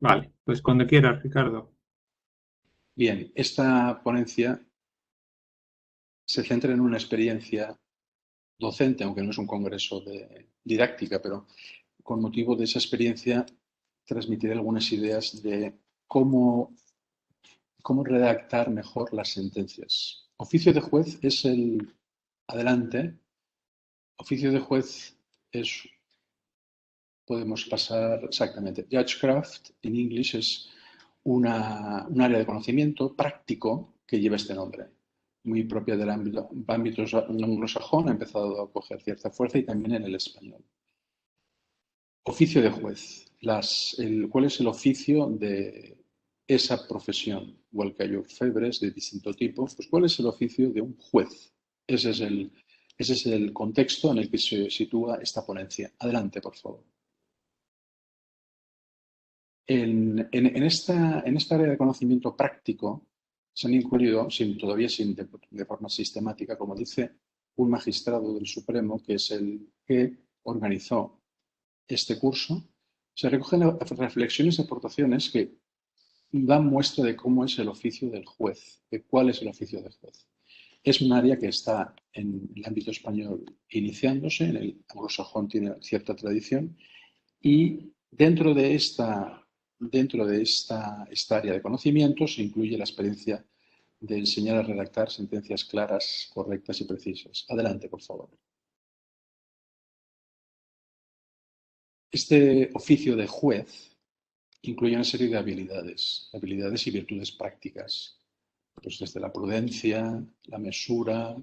Vale, pues cuando quieras, Ricardo. Bien, esta ponencia se centra en una experiencia docente, aunque no es un congreso de didáctica, pero con motivo de esa experiencia transmitiré algunas ideas de cómo redactar mejor las sentencias. Oficio de juez es el... Adelante. Oficio de juez es... Podemos pasar exactamente. Judgecraft en inglés es un área de conocimiento práctico que lleva este nombre, muy propia del ámbito anglosajón, ha empezado a coger cierta fuerza y también en el español. Oficio de juez. ¿Cuál es el oficio de esa profesión? Igual que hay orfebres de distinto tipo, pues ¿cuál es el oficio de un juez? Ese es el contexto en el que se sitúa esta ponencia. Adelante, por favor. En esta área de conocimiento práctico se han incluido, de forma sistemática, como dice un magistrado del Supremo, que es el que organizó este curso, se recogen reflexiones y aportaciones que dan muestra de cómo es el oficio del juez, de cuál es el oficio del juez. Es un área que está en el ámbito español iniciándose, en el anglosajón tiene cierta tradición, y dentro de esta área de conocimientos se incluye la experiencia de enseñar a redactar sentencias claras, correctas y precisas. Adelante, por favor. Este oficio de juez incluye una serie de habilidades y virtudes prácticas, pues desde la prudencia, la mesura,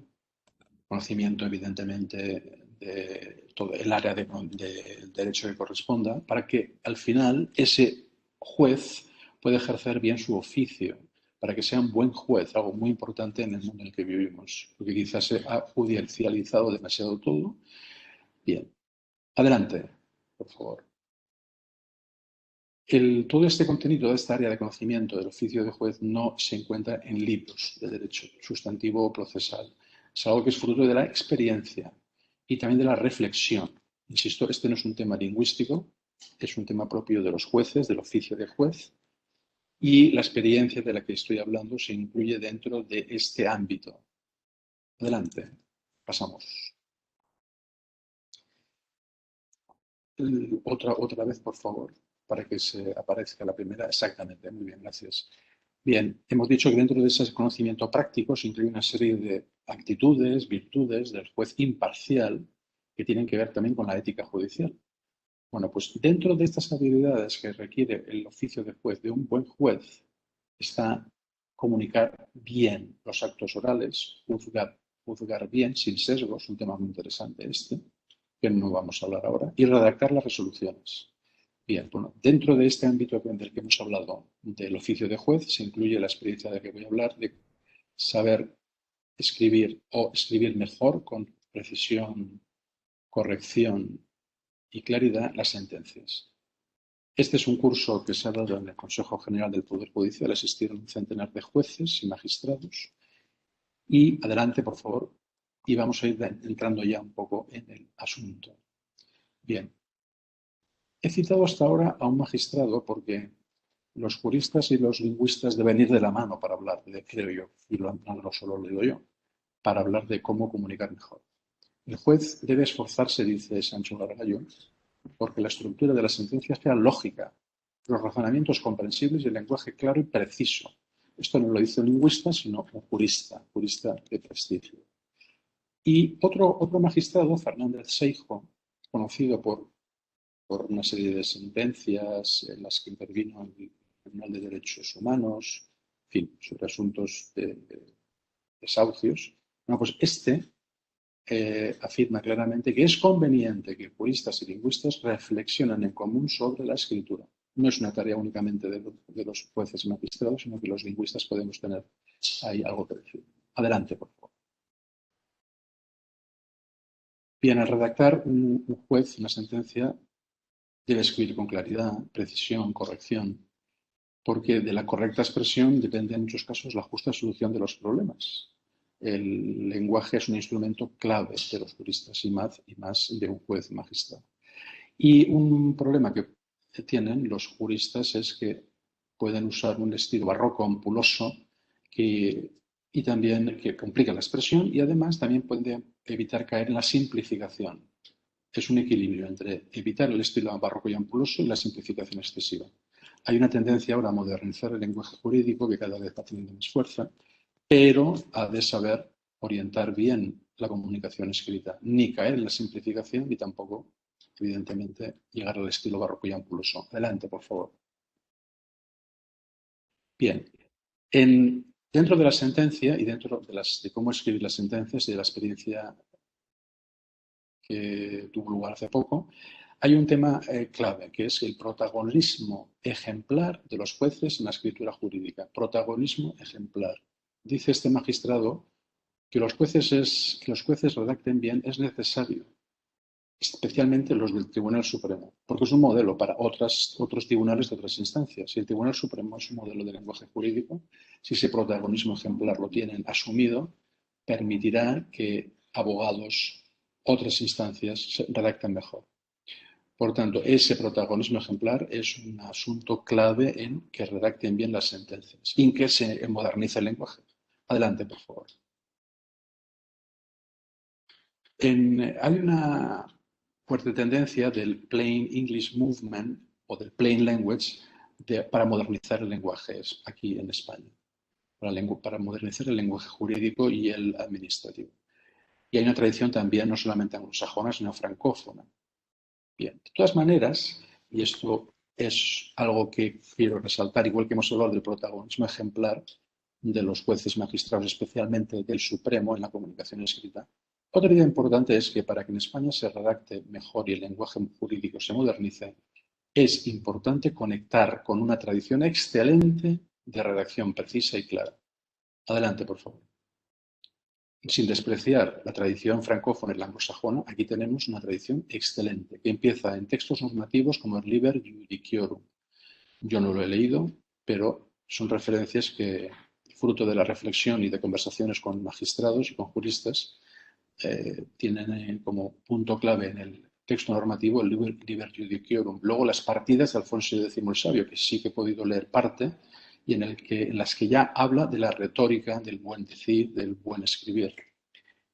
conocimiento evidentemente de todo el área del derecho que corresponda, para que al final ese juez pueda ejercer bien su oficio, para que sea un buen juez, algo muy importante en el mundo en el que vivimos, porque quizás se ha judicializado demasiado todo. Bien, adelante, por favor. Todo este contenido de esta área de conocimiento del oficio de juez no se encuentra en libros de derecho sustantivo o procesal. Es algo que es fruto de la experiencia y también de la reflexión. Insisto, este no es un tema lingüístico, es un tema propio de los jueces, del oficio de juez, y la experiencia de la que estoy hablando se incluye dentro de este ámbito. Adelante, pasamos. Otra vez, por favor, para que se aparezca la primera. Exactamente, muy bien, gracias. Bien, hemos dicho que dentro de ese conocimiento práctico se incluye una serie de actitudes, virtudes del juez imparcial que tienen que ver también con la ética judicial. Bueno, pues dentro de estas habilidades que requiere el oficio de juez de un buen juez está comunicar bien los actos orales, juzgar bien, sin sesgos, un tema muy interesante este, que no vamos a hablar ahora, y redactar las resoluciones. Bien, bueno, dentro de este ámbito del que hemos hablado del oficio de juez se incluye la experiencia de la que voy a hablar, de saber escribir o escribir mejor, con precisión, corrección y claridad, las sentencias. Este es un curso que se ha dado en el Consejo General del Poder Judicial. Asistieron un centenar de jueces y magistrados. Y adelante, por favor, y vamos a ir entrando ya un poco en el asunto. Bien, he citado hasta ahora a un magistrado porque los juristas y los lingüistas deben ir de la mano para hablar de, creo yo, y no solo lo digo yo, para hablar de cómo comunicar mejor. El juez debe esforzarse, dice Sancho Gargallo, porque la estructura de la sentencia sea lógica, los razonamientos comprensibles y el lenguaje claro y preciso. Esto no lo dice un lingüista, sino un jurista de prestigio. Y otro magistrado, Fernández Seijo, conocido por una serie de sentencias en las que intervino en el Tribunal de Derechos Humanos, en fin, sobre asuntos de desahucios. Bueno, pues afirma claramente que es conveniente que juristas y lingüistas reflexionen en común sobre la escritura. No es una tarea únicamente de los jueces y magistrados, sino que los lingüistas podemos tener ahí algo que decir. Adelante, por favor. Bien, al redactar un juez una sentencia debe escribir con claridad, precisión, corrección, porque de la correcta expresión depende en muchos casos la justa solución de los problemas. El lenguaje es un instrumento clave de los juristas y más de un juez magistrado. Y un problema que tienen los juristas es que pueden usar un estilo barroco ampuloso y también que complica la expresión y además también puede evitar caer en la simplificación. Es un equilibrio entre evitar el estilo barroco y ampuloso y la simplificación excesiva. Hay una tendencia ahora a modernizar el lenguaje jurídico que cada vez va teniendo más fuerza, pero ha de saber orientar bien la comunicación escrita, ni caer en la simplificación ni tampoco, evidentemente, llegar al estilo barroco y ampuloso. Adelante, por favor. Bien, dentro de la sentencia y dentro de cómo escribir las sentencias y de la experiencia que tuvo lugar hace poco, hay un tema clave, que es el protagonismo ejemplar de los jueces en la escritura jurídica. Protagonismo ejemplar. Dice este magistrado que los jueces redacten bien es necesario, especialmente los del Tribunal Supremo, porque es un modelo para otros tribunales de otras instancias. Si el Tribunal Supremo es un modelo de lenguaje jurídico, si ese protagonismo ejemplar lo tienen asumido, permitirá que abogados, otras instancias, redacten mejor. Por tanto, ese protagonismo ejemplar es un asunto clave en que redacten bien las sentencias y en que se modernice el lenguaje. Adelante, por favor. Hay una fuerte tendencia del Plain English Movement o del Plain Language para modernizar el lenguaje aquí en España, para modernizar el lenguaje jurídico y el administrativo. Y hay una tradición también no solamente anglosajona, sino francófona. Bien, de todas maneras, y esto es algo que quiero resaltar, igual que hemos hablado del protagonismo ejemplar de los jueces magistrados, especialmente del Supremo en la comunicación escrita, otra idea importante es que para que en España se redacte mejor y el lenguaje jurídico se modernice, es importante conectar con una tradición excelente de redacción precisa y clara. Adelante, por favor. Sin despreciar la tradición francófona y la anglosajona, aquí tenemos una tradición excelente que empieza en textos normativos como el Liber Judiciorum. Yo no lo he leído, pero son referencias que, fruto de la reflexión y de conversaciones con magistrados y con juristas, tienen como punto clave en el texto normativo el Liber Judiciorum. Luego las partidas de Alfonso X el Sabio, que sí que he podido leer parte, y en las que ya habla de la retórica, del buen decir, del buen escribir.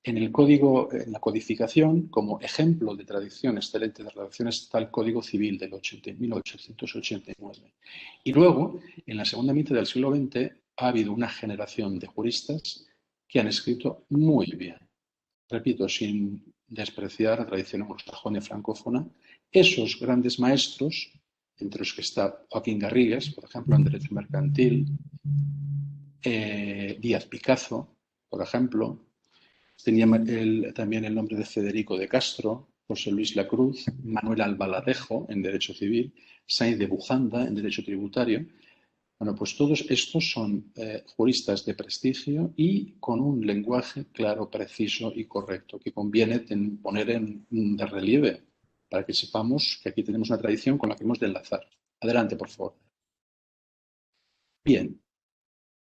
En la codificación, como ejemplo de tradición excelente de redacciones, está el Código Civil del 1889. Y luego, en la segunda mitad del siglo XX, ha habido una generación de juristas que han escrito muy bien. Repito, sin despreciar la tradición anglosajona y francófona, esos grandes maestros, entre los que está Joaquín Garrigues, por ejemplo, en Derecho Mercantil, Díaz Picazo, por ejemplo, tenía también el nombre de Federico de Castro, José Luis Lacruz, Manuel Albaladejo en Derecho Civil, Sainz de Bujanda en Derecho Tributario. Bueno, pues todos estos son juristas de prestigio y con un lenguaje claro, preciso y correcto, que conviene poner de relieve para que sepamos que aquí tenemos una tradición con la que hemos de enlazar. Adelante, por favor. Bien.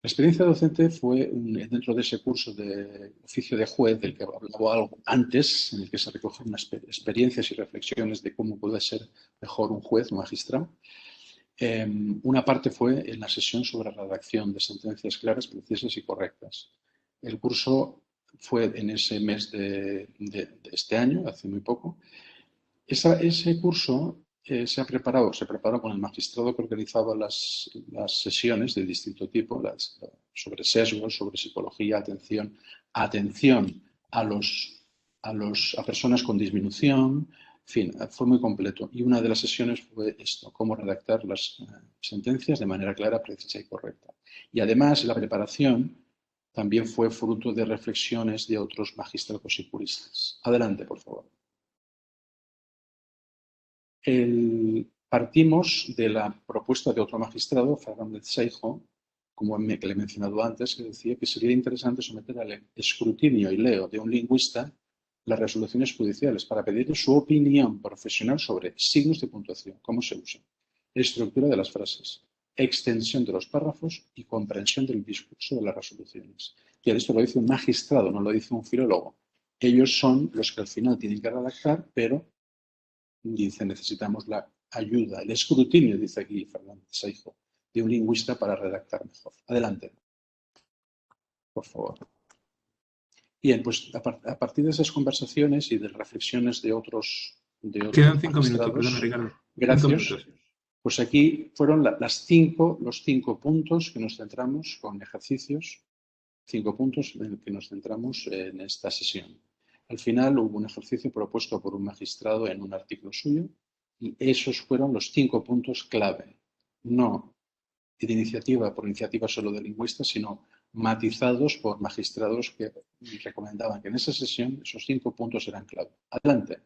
La experiencia docente fue dentro de ese curso de oficio de juez del que hablaba algo antes, en el que se recogen unas experiencias y reflexiones de cómo puede ser mejor un juez, un magistrado. Una parte fue en la sesión sobre redacción de sentencias claras, precisas y correctas. El curso fue en ese mes de este año, hace muy poco. Ese curso se preparó con el magistrado que organizaba las sesiones de distinto tipo, sobre sesgos, sobre psicología, atención a personas con disminución. En fin, fue muy completo. Y una de las sesiones fue esto, cómo redactar las sentencias de manera clara, precisa y correcta. Y además, la preparación también fue fruto de reflexiones de otros magistrados y juristas. Adelante, por favor. Partimos de la propuesta de otro magistrado, Fernández Seijo, como le he mencionado antes, que decía que sería interesante someter al escrutinio y leo de un lingüista las resoluciones judiciales para pedirle su opinión profesional sobre signos de puntuación, cómo se usan, estructura de las frases, extensión de los párrafos y comprensión del discurso de las resoluciones. Y esto lo dice un magistrado, no lo dice un filólogo. Ellos son los que al final tienen que redactar, pero dice necesitamos la ayuda, el escrutinio, dice aquí Fernández Seijo, de un lingüista para redactar mejor. Adelante, por favor. Bien, pues a partir de esas conversaciones y de reflexiones de otros Quedan 5 minutos, perdona, Ricardo. Gracias. Pues aquí fueron los 5 puntos que nos centramos con ejercicios, 5 puntos en los que nos centramos en esta sesión. Al final hubo un ejercicio propuesto por un magistrado en un artículo suyo y esos fueron los 5 puntos clave, no por iniciativa solo de lingüistas, sino matizados por magistrados que recomendaban que en esa sesión esos 5 puntos eran clave. Adelante,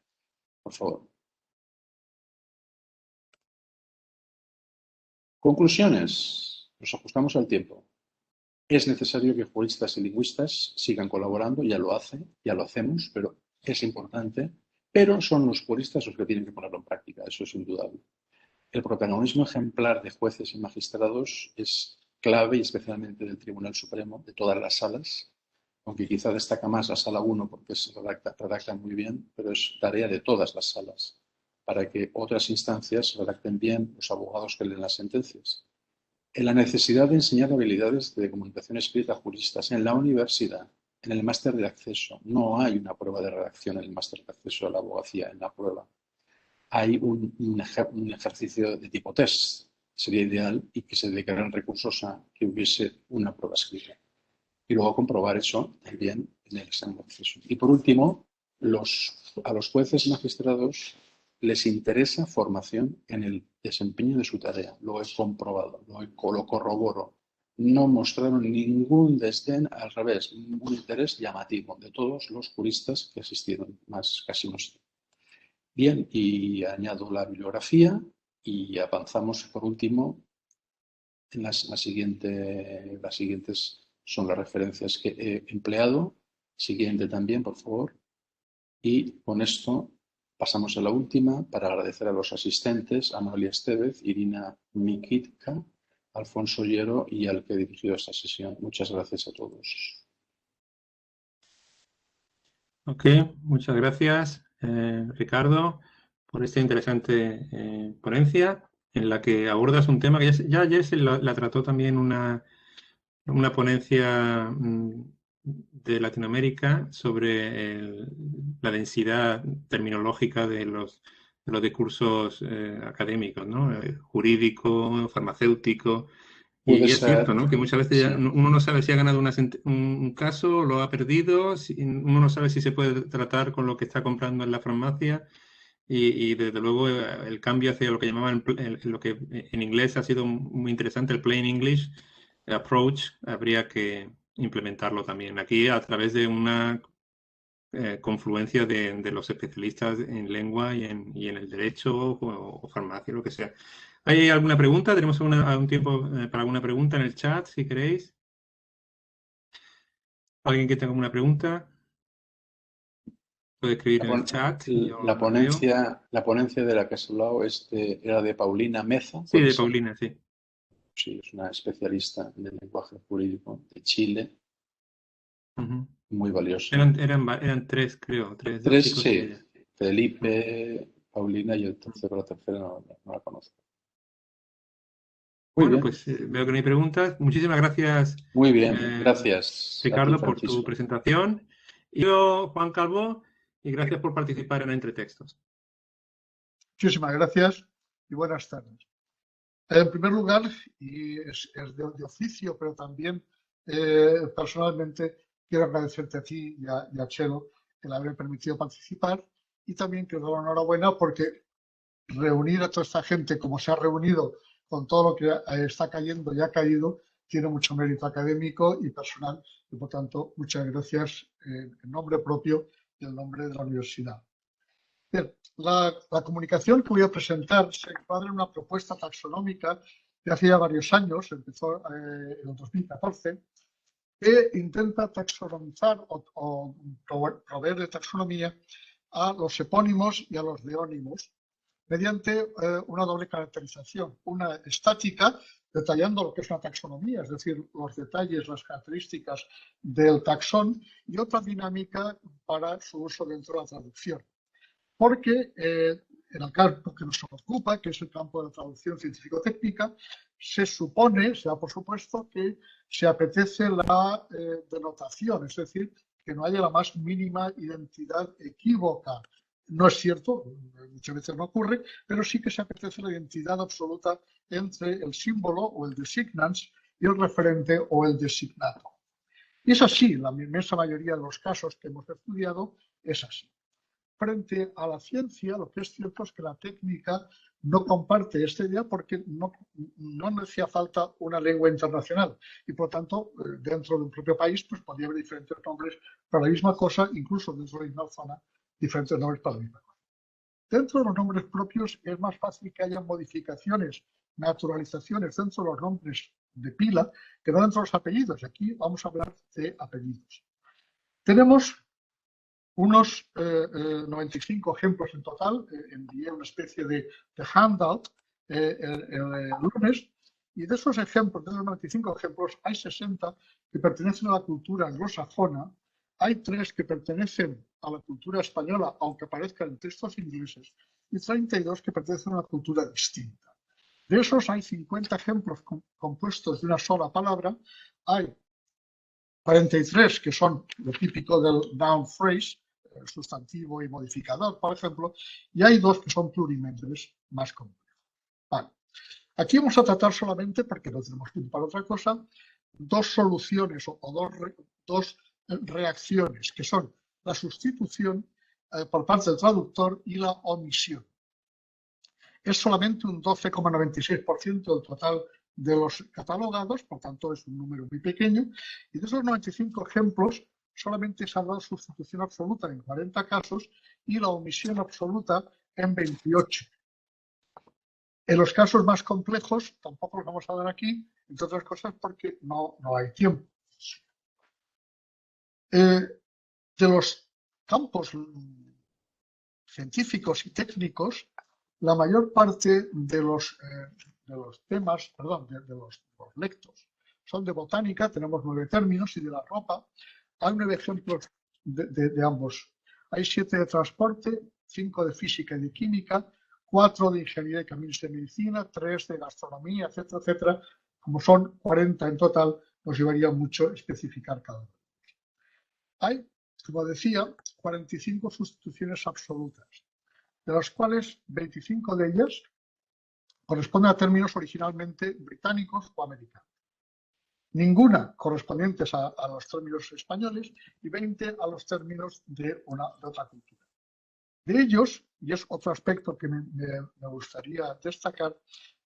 por favor. Conclusiones. Nos ajustamos al tiempo. Es necesario que juristas y lingüistas sigan colaborando, ya lo hacemos, pero es importante. Pero son los juristas los que tienen que ponerlo en práctica, eso es indudable. El protagonismo ejemplar de jueces y magistrados es clave, y especialmente del Tribunal Supremo, de todas las salas, aunque quizá destaca más la sala 1 porque se redacta muy bien, pero es tarea de todas las salas, para que otras instancias redacten bien los abogados que leen las sentencias. En la necesidad de enseñar habilidades de comunicación escrita a juristas en la universidad, en el máster de acceso. No hay una prueba de redacción en el máster de acceso a la abogacía, en la prueba. Hay un ejercicio de tipo test. Sería ideal y que se dedicaran recursos a que hubiese una prueba escrita. Y luego comprobar eso también en el examen de acceso. Y por último, a los jueces y magistrados les interesa formación en el desempeño de su tarea. Lo he comprobado, lo corroboro. No mostraron ningún desdén, al revés, ningún interés llamativo de todos los juristas que asistieron, más casi unos. Bien, y añado la bibliografía y avanzamos por último en las siguientes son las referencias que he empleado. Siguiente también, por favor. Y con esto pasamos a la última para agradecer a los asistentes, a Noelia Estevez, Irina Mikitka, Alfonso Llero y al que he dirigido esta sesión. Muchas gracias a todos. Ok, muchas gracias, Ricardo, por esta interesante ponencia en la que abordas un tema que ya ayer se la trató también una ponencia de Latinoamérica sobre la densidad terminológica de los discursos académicos, ¿no? Jurídico, farmacéutico. Y es cierto, ¿no? Que muchas veces ya uno no sabe si ha ganado un caso, lo ha perdido, uno no sabe si se puede tratar con lo que está comprando en la farmacia y desde luego el cambio hacia lo que llamaban, lo que en inglés ha sido muy interesante, el plain English approach, habría que implementarlo también aquí a través de una confluencia de los especialistas en lengua y en el derecho o farmacia, lo que sea. ¿Hay alguna pregunta? Tenemos un tiempo para alguna pregunta en el chat, si queréis. ¿Alguien que tenga alguna pregunta? Puede escribir en el chat. La ponencia de la que has hablado era de Paulina Meza. Sí, de Paulina, sí. Sí, es una especialista en el lenguaje jurídico de Chile. Muy valiosa. Eran 3, creo. 3, sí. Felipe, Paulina y el tercero, la tercera no la conozco. Muy bien. Pues veo que no hay preguntas. Muchísimas gracias. Muy bien, gracias. Ricardo, por tu presentación. Y yo, Juan Calvo, y gracias por participar en Entretextos. Muchísimas gracias y buenas tardes. En primer lugar, y es de oficio, pero también personalmente, quiero agradecerte a ti y a Chelo el haber permitido participar y también quiero dar enhorabuena porque reunir a toda esta gente como se ha reunido con todo lo que está cayendo y ha caído tiene mucho mérito académico y personal y por tanto muchas gracias en nombre propio y en nombre de la universidad. Bien, la comunicación que voy a presentar se encuadra en una propuesta taxonómica de hace ya varios años, empezó en el 2014, que intenta taxonomizar o proveer de taxonomía a los epónimos y a los deónimos mediante una doble caracterización, una estática detallando lo que es una taxonomía, es decir, los detalles, las características del taxón y otra dinámica para su uso dentro de la traducción. Porque en el campo que nos ocupa, que es el campo de la traducción científico-técnica, se supone, se da por supuesto, que se apetece la denotación, es decir, que no haya la más mínima identidad equívoca. No es cierto, muchas veces no ocurre, pero sí que se apetece la identidad absoluta entre el símbolo o el designans y el referente o el designado. Y es así, la inmensa mayoría de los casos que hemos estudiado es así. Frente a la ciencia, lo que es cierto es que la técnica no comparte esta idea porque no hacía falta una lengua internacional y, por lo tanto, dentro de un propio país pues podría haber diferentes nombres para la misma cosa, incluso dentro de la misma zona, diferentes nombres para la misma cosa. Dentro de los nombres propios es más fácil que haya modificaciones, naturalizaciones dentro de los nombres de pila que no dentro de los apellidos. Aquí vamos a hablar de apellidos. Tenemos unos 95 ejemplos en total. Envié una especie de handout el lunes, y de esos ejemplos, de esos 95 ejemplos, hay 60 que pertenecen a la cultura anglosajona, hay 3 que pertenecen a la cultura española, aunque aparezcan en textos ingleses, y 32 que pertenecen a una cultura distinta. De esos hay 50 ejemplos compuestos de una sola palabra, hay 43 que son lo típico del noun phrase, sustantivo y modificador, por ejemplo, y hay 2 que son plurimembres más complejos. Vale. Aquí vamos a tratar solamente, porque no tenemos tiempo para otra cosa, 2 soluciones o dos reacciones, que son la sustitución por parte del traductor y la omisión. Es solamente un 12,96% del total de los catalogados, por tanto es un número muy pequeño, y de esos 95 ejemplos solamente se ha dado sustitución absoluta en 40 casos y la omisión absoluta en 28. En los casos más complejos tampoco los vamos a dar aquí, entre otras cosas porque no hay tiempo. De los campos científicos y técnicos, la mayor parte de los temas, perdón, de los lectos son de botánica, tenemos 9 términos, y de la ropa hay 9 ejemplos de ambos. Hay 7 de transporte, 5 de física y de química, 4 de ingeniería y caminos de medicina, 3 de gastronomía, etcétera, etcétera. Como son 40 en total, nos llevaría mucho especificar cada uno. Hay, como decía, 45 sustituciones absolutas, de las cuales 25 de ellas corresponden a términos originalmente británicos o americanos. Ninguna correspondientes a los términos españoles y 20 a los términos de otra cultura. De ellos, y es otro aspecto que me gustaría destacar,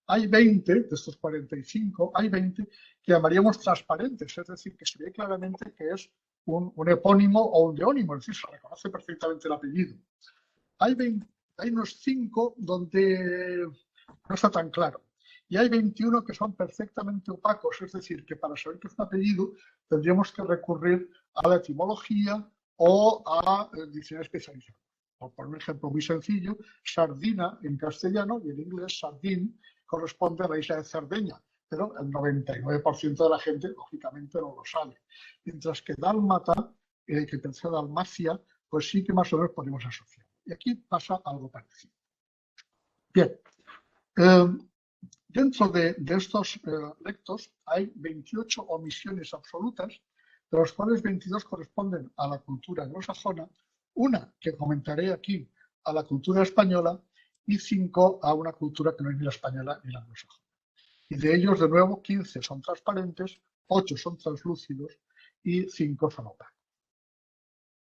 hay 20, de estos 45, hay 20 que llamaríamos transparentes, es decir, que se ve claramente que es un epónimo o un deónimo, es decir, se reconoce perfectamente el apellido. Hay unos 5 donde no está tan claro. Y hay 21 que son perfectamente opacos, es decir, que para saber que es un apellido tendríamos que recurrir a la etimología o a diccionario especializado. Por poner un ejemplo muy sencillo, sardina en castellano y en inglés sardine corresponde a la isla de Cerdeña, pero el 99% de la gente, lógicamente, no lo sabe. Mientras que dálmata, que pertenece a Dalmacia, pues sí que más o menos podemos asociar. Y aquí pasa algo parecido. Bien. Dentro de estos lectos hay 28 omisiones absolutas, de los cuales 22 corresponden a la cultura anglosajona, una que comentaré aquí a la cultura española y 5 a una cultura que no es ni la española ni la anglosajona. Y de ellos, de nuevo, 15 son transparentes, 8 son translúcidos y 5 son opacos.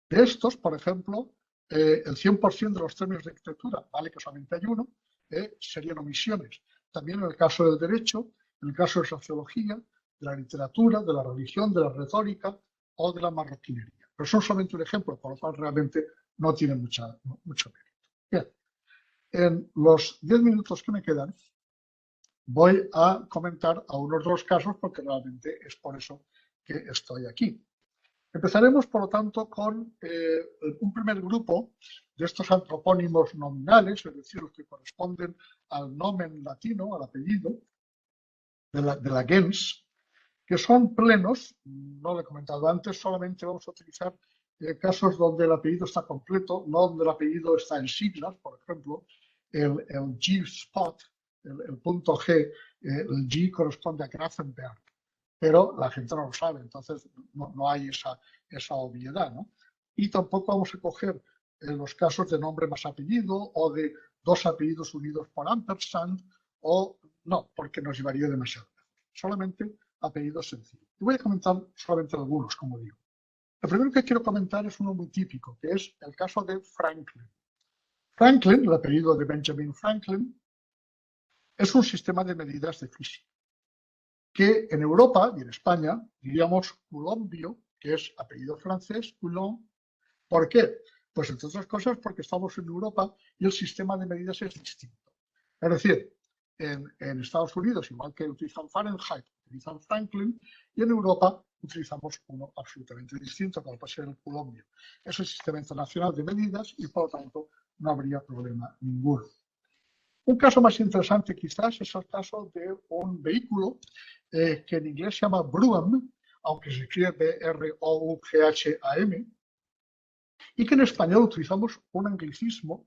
De estos, por ejemplo, el 100% de los términos de arquitectura, vale que solamente hay uno, serían omisiones. También en el caso del derecho, en el caso de sociología, de la literatura, de la religión, de la retórica o de la marroquinería. Pero son solamente un ejemplo, por lo cual realmente no tiene mucho mérito. Bien, en los 10 minutos que me quedan voy a comentar a unos 2 casos porque realmente es por eso que estoy aquí. Empezaremos, por lo tanto, con un primer grupo de estos antropónimos nominales, es decir, los que corresponden al nomen latino, al apellido, de la gens, que son plenos. No lo he comentado antes, solamente vamos a utilizar casos donde el apellido está completo, no donde el apellido está en siglas, por ejemplo, el G-spot, el punto G, el G corresponde a Grafenberg, pero la gente no lo sabe, entonces no hay esa obviedad, ¿no? Y tampoco vamos a coger los casos de nombre más apellido o de dos apellidos unidos por ampersand, o no, porque nos llevaría demasiado. Solamente apellidos sencillos. Y voy a comentar solamente algunos, como digo. El primero que quiero comentar es uno muy típico, que es el caso de Franklin. Franklin, el apellido de Benjamin Franklin, es un sistema de medidas de física, que en Europa y en España diríamos coulombio, que es apellido francés, Coulomb. ¿Por qué? Pues entre otras cosas porque estamos en Europa y el sistema de medidas es distinto. Es decir, en Estados Unidos, igual que utilizan Fahrenheit, utilizan Franklin, y en Europa utilizamos uno absolutamente distinto, como puede ser el coulombio. Es el sistema internacional de medidas y, por lo tanto, no habría problema ninguno. Un caso más interesante quizás es el caso de un vehículo que en inglés se llama Brougham, aunque se escribe B-R-O-U-G-H-A-M, y que en español utilizamos un anglicismo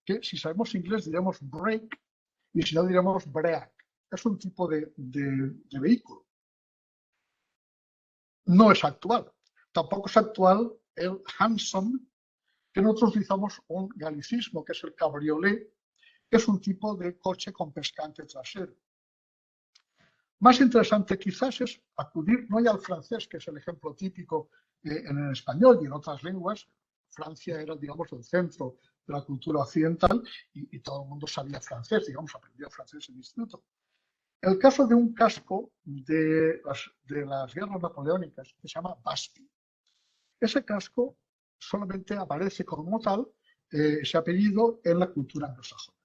que, si sabemos inglés, diríamos brake, y si no, diríamos break. Es un tipo de vehículo. No es actual. Tampoco es actual el Hansom, que nosotros utilizamos un galicismo, que es el cabriolet, que es un tipo de coche con pescante trasero. Más interesante quizás es acudir no ya al francés, que es el ejemplo típico en el español y en otras lenguas. Francia era, digamos, el centro de la cultura occidental y todo el mundo sabía francés, digamos, aprendía francés en el instituto. El caso de un casco de las guerras napoleónicas que se llama Baspi. Ese casco solamente aparece como tal, ese apellido, en la cultura anglosajona.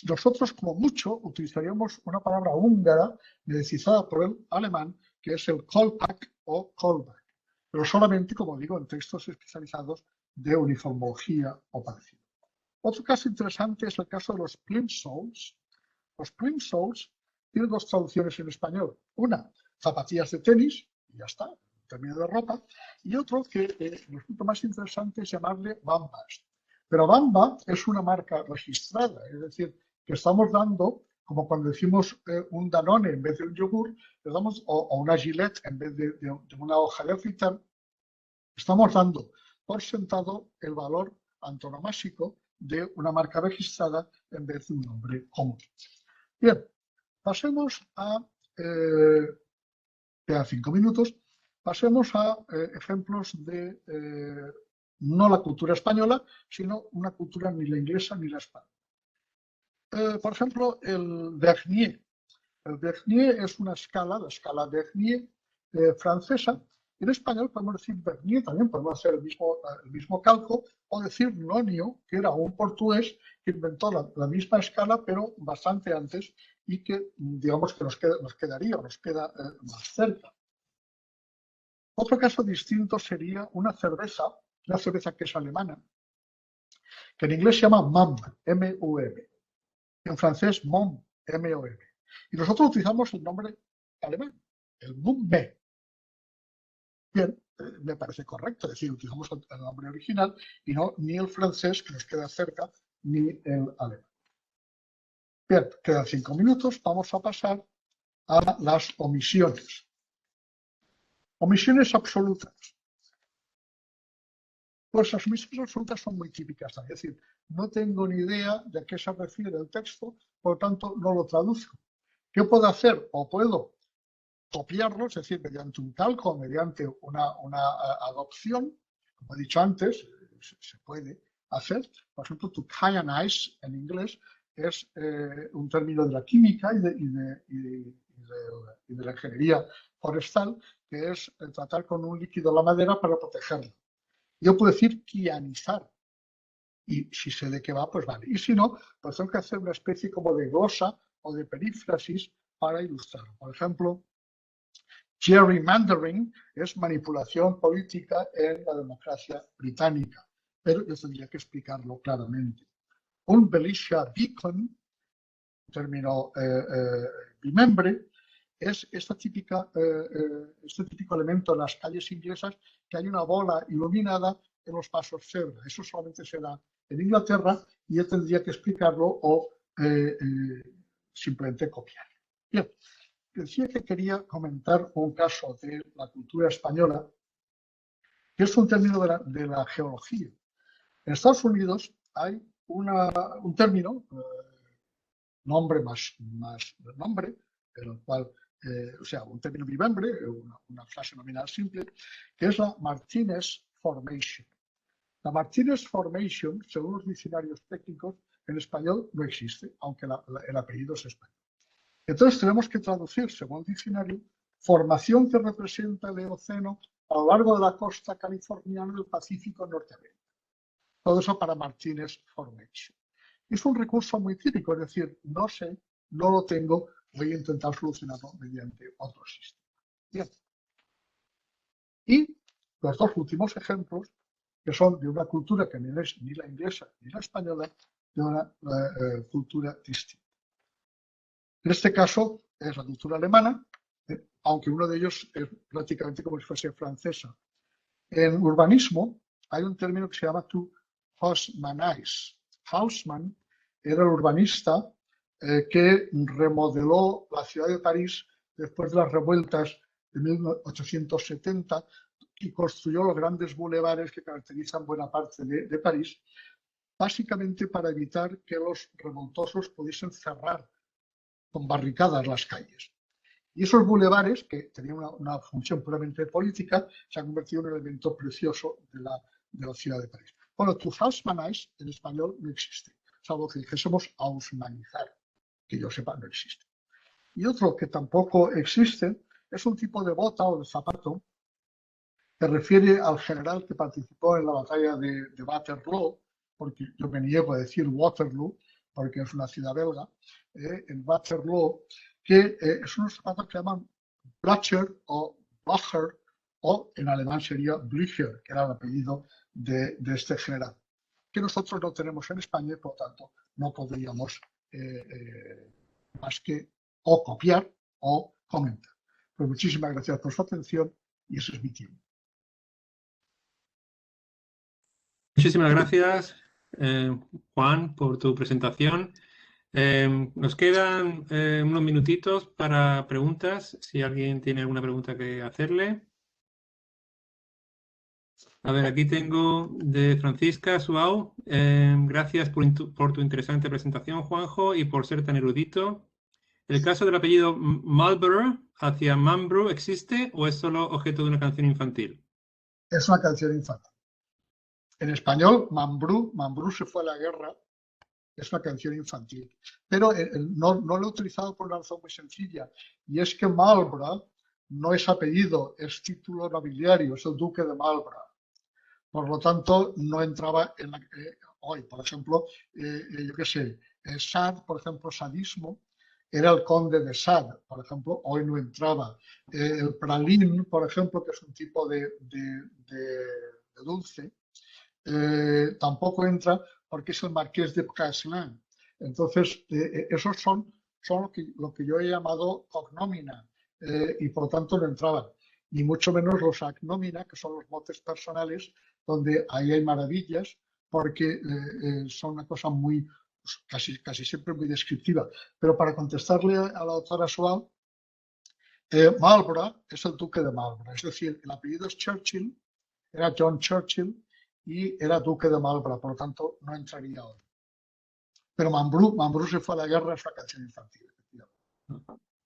Nosotros, como mucho, utilizaríamos una palabra húngara medicizada por el alemán, que es el Kolpak o Kolbak, pero solamente, como digo, en textos especializados de uniformología o parecido. Otro caso interesante es el caso de los plimsolls. Los plimsolls tienen dos traducciones en español. Una, zapatillas de tenis, y ya está, término de ropa, y otro que resulta más interesante es llamarle bambas. Pero Bamba es una marca registrada, es decir, que estamos dando, como cuando decimos un Danone en vez de un yogur, le damos, o una Gillette en vez de una hoja de afeitar, estamos dando por sentado el valor antonomásico de una marca registrada en vez de un nombre común. Bien, pasemos a, quedan 5 minutos, pasemos a ejemplos de no la cultura española, sino una cultura ni la inglesa ni la española. Por ejemplo, el Bernier. El Bernier es una escala, la escala Bernier francesa. En español podemos decir Bernier, también podemos hacer el mismo calco, o decir Nonio, que era un portugués que inventó la misma escala, pero bastante antes, y que, digamos, que nos queda más cerca. Otro caso distinto sería una cerveza que es alemana, que en inglés se llama MUM, M-U-M, en francés MOM, M-O-M. Y nosotros utilizamos el nombre alemán, el Mumme. Bien, me parece correcto, es decir, utilizamos el nombre original y no ni el francés, que nos queda cerca, ni el alemán. Bien, quedan 5 minutos, vamos a pasar a las omisiones. Omisiones absolutas. Pues las omisiones absolutas son muy típicas, es decir, no tengo ni idea de a qué se refiere el texto, por lo tanto no lo traduzco. ¿Qué puedo hacer? O puedo copiarlo, es decir, mediante un calco, mediante una adopción, como he dicho antes, se puede hacer. Por ejemplo, to cyanize en inglés es un término de la química y de la ingeniería forestal, que es tratar con un líquido la madera para protegerla. Yo puedo decir quianizar, y si sé de qué va, pues vale. Y si no, pues tengo que hacer una especie como de glosa o de perífrasis para ilustrarlo. Por ejemplo, gerrymandering es manipulación política en la democracia británica, pero yo tendría que explicarlo claramente. Un militia beacon, término bimembre, es este típico elemento en las calles inglesas, que hay una bola iluminada en los pasos cebra. Eso solamente se da en Inglaterra y yo tendría que explicarlo o simplemente copiar. Bien, decía que quería comentar un caso de la cultura española, que es un término de la geología. En Estados Unidos hay un término, nombre más nombre, en el cual, o sea, un término bimembre, una frase nominal simple, que es la Martinez Formation. La Martinez Formation, según los diccionarios técnicos, en español no existe, aunque el apellido es español. Entonces tenemos que traducir, según el diccionario, formación que representa el Eoceno a lo largo de la costa californiana del Pacífico norteamericano. Todo eso para Martinez Formation. Es un recurso muy típico, es decir, no sé, no lo tengo, voy a intentar solucionarlo mediante otro sistema. Bien. Y los dos últimos ejemplos, que son de una cultura que no es ni la inglesa ni la española, de una cultura distinta. En este caso es la cultura alemana, aunque uno de ellos es prácticamente como si fuese francesa. En urbanismo hay un término que se llama to Haussmannize. Haussmann era el urbanista que remodeló la ciudad de París después de las revueltas de 1870 y construyó los grandes bulevares que caracterizan buena parte de París, básicamente para evitar que los revoltosos pudiesen cerrar con barricadas las calles. Y esos bulevares, que tenían una función puramente política, se han convertido en un elemento precioso de la ciudad de París. Bueno, to Haussmannize en español no existe, salvo que dijésemos haussmannizar, que yo sepa no existe. Y otro que tampoco existe es un tipo de bota o de zapato que refiere al general que participó en la batalla de Waterloo, porque yo me niego a decir Waterloo, porque es una ciudad belga, en Waterloo, que son unos zapatos que llaman Blacher o Blacher, o en alemán sería Blücher, que era el apellido de este general, que nosotros no tenemos en España y por lo tanto no podríamos más que o copiar o comentar. Pues muchísimas gracias por su atención y ese es mi tiempo. Muchísimas gracias, Juan, por tu presentación. Nos quedan unos minutitos para preguntas, si alguien tiene alguna pregunta que hacerle. A ver, aquí tengo de Francisca Suau. Gracias por tu interesante presentación, Juanjo, y por ser tan erudito. ¿El caso del apellido Marlborough hacia Mambrú existe o es solo objeto de una canción infantil? Es una canción infantil. En español, Mambrú se fue a la guerra, es una canción infantil. Pero no lo he utilizado por una razón muy sencilla, y es que Marlborough no es apellido, es título nobiliario, es el duque de Marlborough. Por lo tanto, no entraba en hoy, por ejemplo, yo qué sé, Sade, por ejemplo, sadismo, era el conde de Sade, por ejemplo, hoy no entraba. El pralín, por ejemplo, que es un tipo de dulce, tampoco entra porque es el marqués de Caslin. Entonces, esos son lo que yo he llamado cognomina y por lo tanto no entraban. Ni mucho menos los agnomina, que son los motes personales, donde ahí hay maravillas, porque son una cosa muy, casi siempre muy descriptiva. Pero para contestarle a la doctora Suau, Marlborough es el duque de Marlborough, es decir, el apellido es Churchill, era John Churchill y era duque de Marlborough, por lo tanto no entraría hoy. Pero Mambrú se fue a la guerra, es una canción infantil.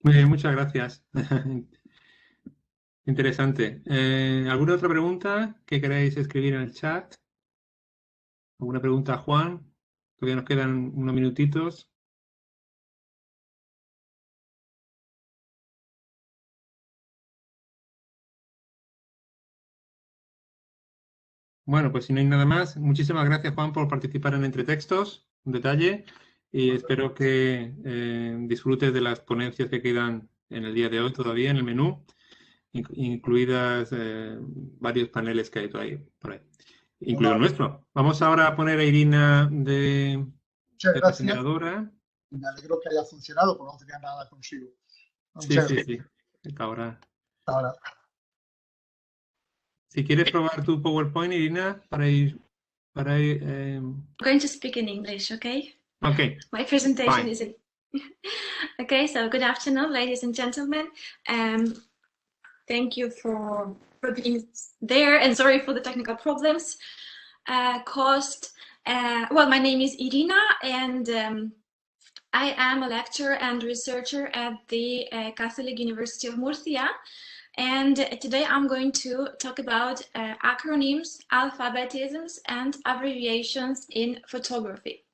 Muy bien, muchas gracias. Interesante. ¿Alguna otra pregunta que queráis escribir en el chat? ¿Alguna pregunta a Juan? Todavía nos quedan unos minutitos. Bueno, pues si no hay nada más, muchísimas gracias, Juan, por participar en Entretextos, un detalle, y espero que disfrutes de las ponencias que quedan en el día de hoy todavía en el menú, incluidas varios paneles que hay por ahí, incluido el nuestro. Vamos ahora a poner a Irina de presentadora. Me alegro que haya funcionado, porque no tenía nada consigo. Sí. Ahora. Ahora. Si quieres probar tu PowerPoint, Irina, para ir but I'm going to speak in English, okay? Okay. My presentation Fine. is in. Okay, so good afternoon, ladies and gentlemen. Thank you for being there, and sorry for the technical problems caused. Well, my name is Irina, and I am a lecturer and researcher at the Catholic University of Murcia. And today I'm going to talk about acronyms, alphabetisms, and abbreviations in photography.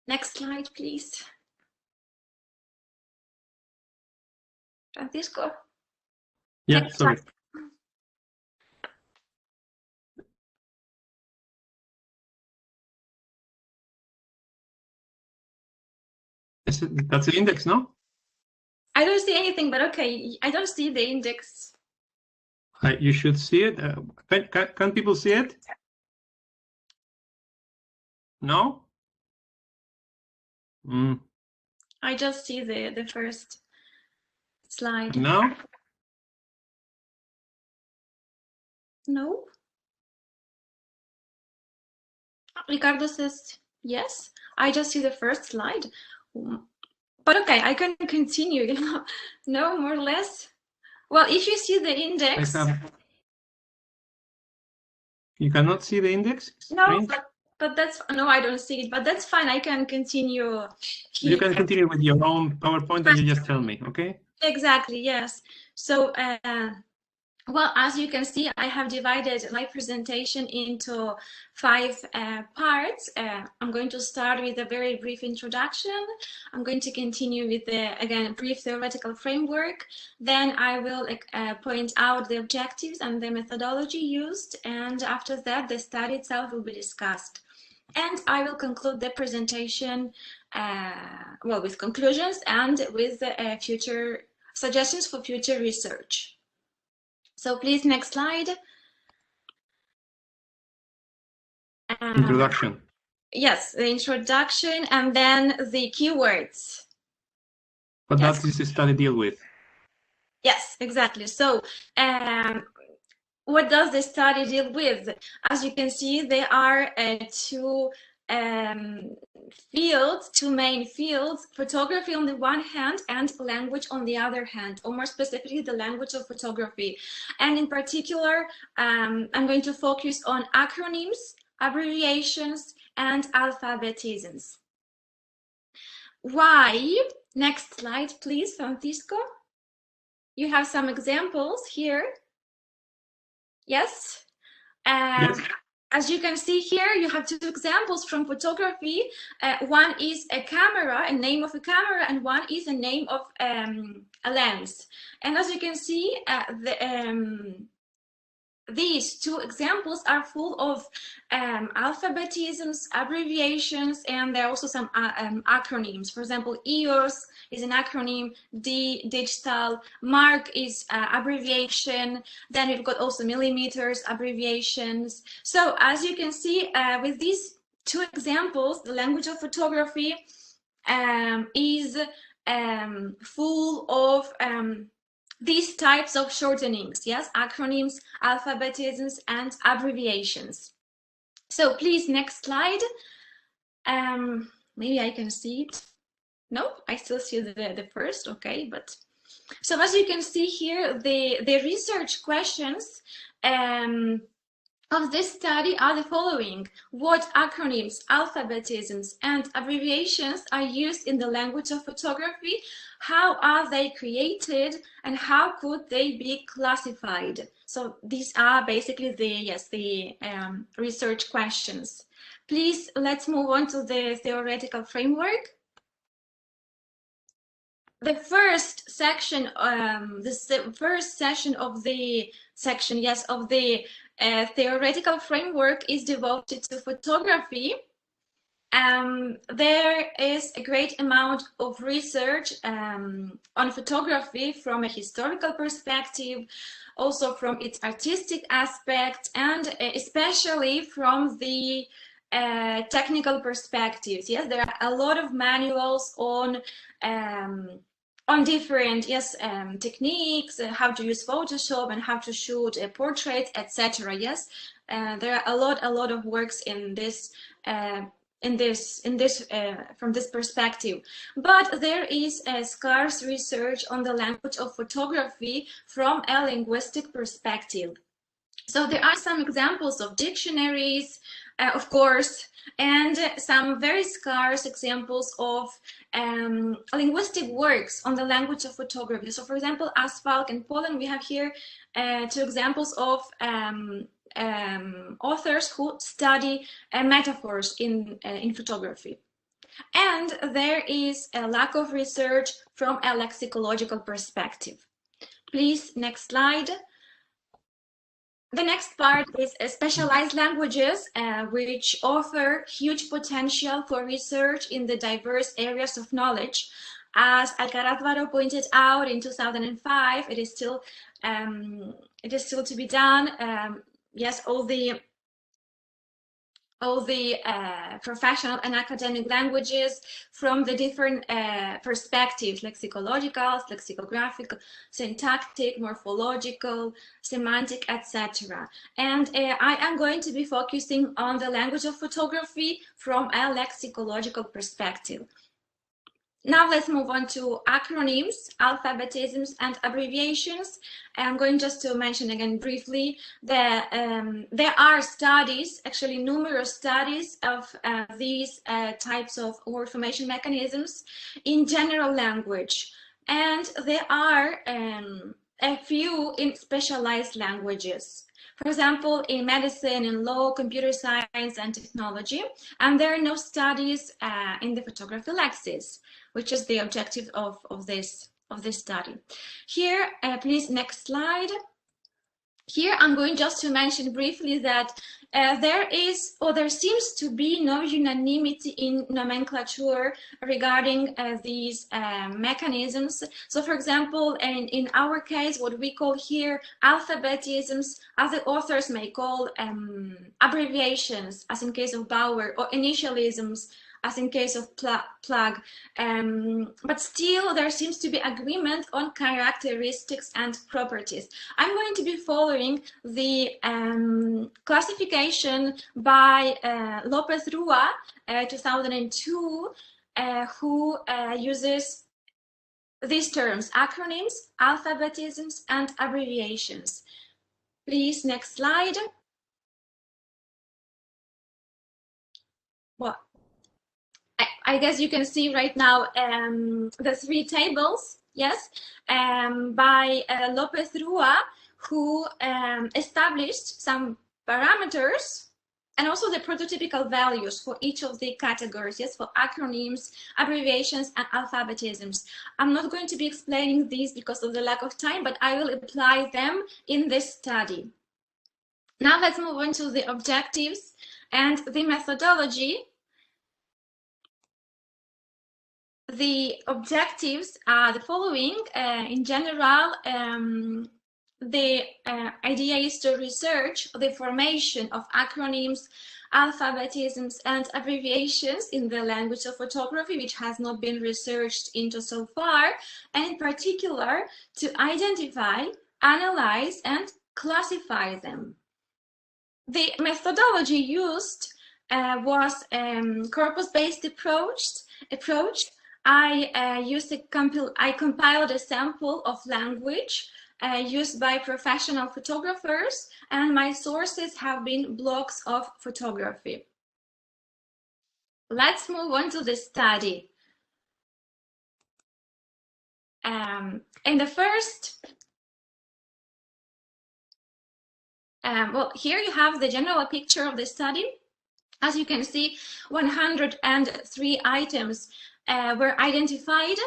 Next slide, please. Francisco? Yeah, Next sorry. slide. That's the index, no? I don't see anything, but okay, I don't see the index. You should see it. Can people see it? No? I just see the first slide. No? No? Ricardo says yes. I just see the first slide. But okay, I can continue, you know. No, more or less. Well, if you see the index. You cannot see the index? No, but that's, no, I don't see it, but that's fine. I can continue here. You can continue with your own PowerPoint and you just tell me, okay? Exactly, yes. So, well, as you can see, I have divided my presentation into 5 parts. I'm going to start with a very brief introduction. I'm going to continue with the, again, brief theoretical framework. Then I will point out the objectives and the methodology used. And after that, the study itself will be discussed. And I will conclude the presentation, well, with conclusions and with future suggestions for future research. So please, next slide. Introduction. Yes, the introduction and then the keywords. What does this study deal with? Yes, exactly. So what does the study deal with? As you can see, there are two fields, 2 main fields, photography on the one hand and language on the other hand, or more specifically the language of photography. And in particular, I'm going to focus on acronyms, abbreviations, and alphabetisms. Why? Next slide, please, Francisco. You have some examples here. Yes? Yes. As you can see here, you have 2 examples from photography. One is a camera, a name of a camera, and one is a name of a lens. And as you can see, these 2 examples are full of alphabetisms, abbreviations, and there are also some acronyms. For example, EOS is an acronym, D, digital, MARC is abbreviation, then we've got also millimeters, abbreviations. So as you can see, with these 2 examples, the language of photography is full of these types of shortenings, yes, acronyms, alphabetisms, and abbreviations. So please, next slide. Maybe I can see it. No, I still see the first, okay, but so as you can see here, the research questions of this study are the following. What acronyms, alphabetisms, and abbreviations are used in the language of photography? How are they created, and how could they be classified? So these are basically the research questions. Please, let's move on to the theoretical framework. The first section, the first session of the section, yes, of the theoretical framework is devoted to photography. There is a great amount of research on photography from a historical perspective, also from its artistic aspect, and especially from the technical perspectives. Yes, there are a lot of manuals on on different techniques, how to use Photoshop and how to shoot portraits, etc. Yes, there are a lot of works in this from this perspective, but there is a scarce research on the language of photography from a linguistic perspective. So there are some examples of dictionaries, of course, and some very scarce examples of linguistic works on the language of photography. So for example, as Falk and Poland, we have here 2 examples of authors who study metaphors in photography. And there is a lack of research from a lexicological perspective. Please, next slide. The next part is specialized languages, which offer huge potential for research in the diverse areas of knowledge. As Alcaraz-Varo pointed out in 2005, it is still to be done. Yes, all the professional and academic languages from the different perspectives, lexicological, lexicographic, syntactic, morphological, semantic, etc. And I am going to be focusing on the language of photography from a lexicological perspective. Now let's move on to acronyms, alphabetisms, and abbreviations. I'm going just to mention again briefly that there are studies, actually numerous studies of these types of word formation mechanisms in general language. And there are a few in specialized languages. For example, in medicine, in law, computer science, and technology. And there are no studies in the photography lexis, which is the objective of this study. Here, please, next slide. Here, I'm going just to mention briefly that there seems to be no unanimity in nomenclature regarding these mechanisms. So, for example, in our case, what we call here alphabetisms, other authors may call abbreviations, as in case of Bauer, or initialisms, as in case of Plug. But still, there seems to be agreement on characteristics and properties. I'm going to be following the classification by Lopez Rua, 2002, who uses these terms: acronyms, alphabetisms, and abbreviations. Please, next slide. Well, I guess you can see right now the 3 tables, yes, by Lopez Rua, who established some parameters and also the prototypical values for each of the categories, yes, for acronyms, abbreviations, and alphabetisms. I'm not going to be explaining these because of the lack of time, but I will apply them in this study. Now let's move on to the objectives and the methodology. The objectives are the following. In general, the idea is to research the formation of acronyms, alphabetisms, and abbreviations in the language of photography, which has not been researched into so far, and in particular, to identify, analyze, and classify them. The methodology used was corpus-based approach. I compiled a sample of language used by professional photographers, and my sources have been blogs of photography. Let's move on to the study. In the first, well, here you have the general picture of the study. As you can see, 103 items were identified.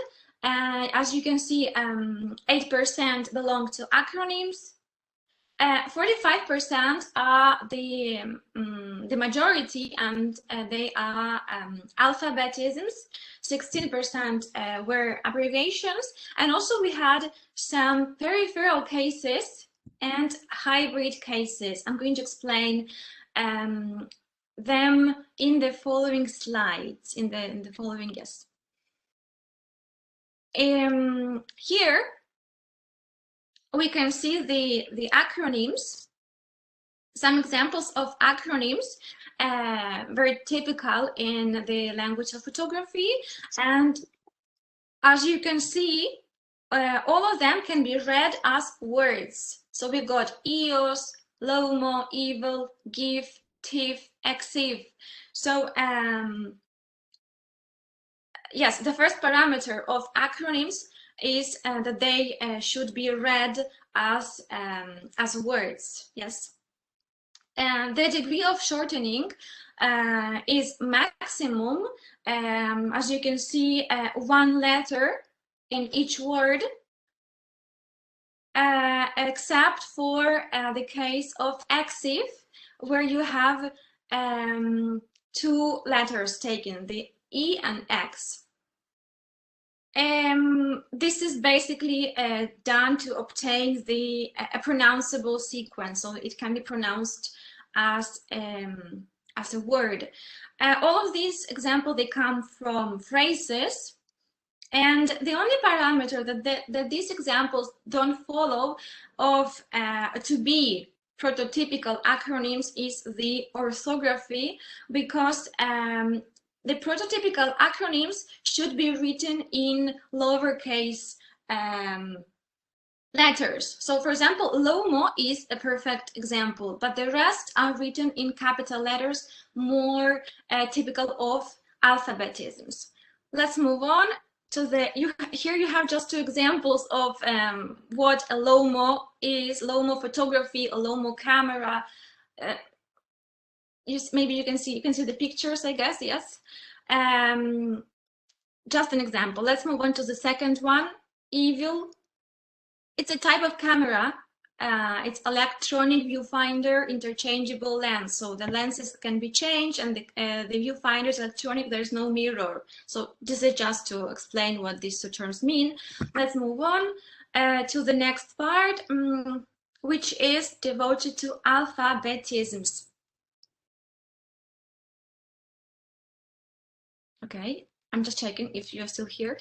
As you can see, 8% belong to acronyms. 45% are the majority, and they are alphabetisms. 16% were abbreviations, and also we had some peripheral cases and hybrid cases. I'm going to explain them in the following slides, in the following, yes. Here we can see the acronyms, some examples of acronyms, very typical in the language of photography. And as you can see, all of them can be read as words. So we've got EOS, LOMO, EVIL, GIF, TIFF, EXIF. So yes, the first parameter of acronyms is that they should be read as words. Yes. And the degree of shortening is maximum, as you can see, one letter in each word, except for the case of EXIF, where you have two letters taken, the E and X. This is basically done to obtain a pronounceable sequence, so it can be pronounced as a word. All of these examples, they come from phrases, and the only parameter that these examples don't follow of to be prototypical acronyms is the orthography, because the prototypical acronyms should be written in lowercase letters. So for example, LOMO is a perfect example, but the rest are written in capital letters, more typical of alphabetisms. Let's move on to here you have just two examples of what a LOMO is, LOMO photography, a LOMO camera. Maybe you can see the pictures, I guess. Yes. Just an example. Let's move on to the second one, EVIL. It's a type of camera. It's electronic viewfinder, interchangeable lens. So the lenses can be changed, and the viewfinder is electronic. There's no mirror. So this is just to explain what these two terms mean. Let's move on to the next part, which is devoted to alphabetisms. Okay, I'm just checking if you're still here.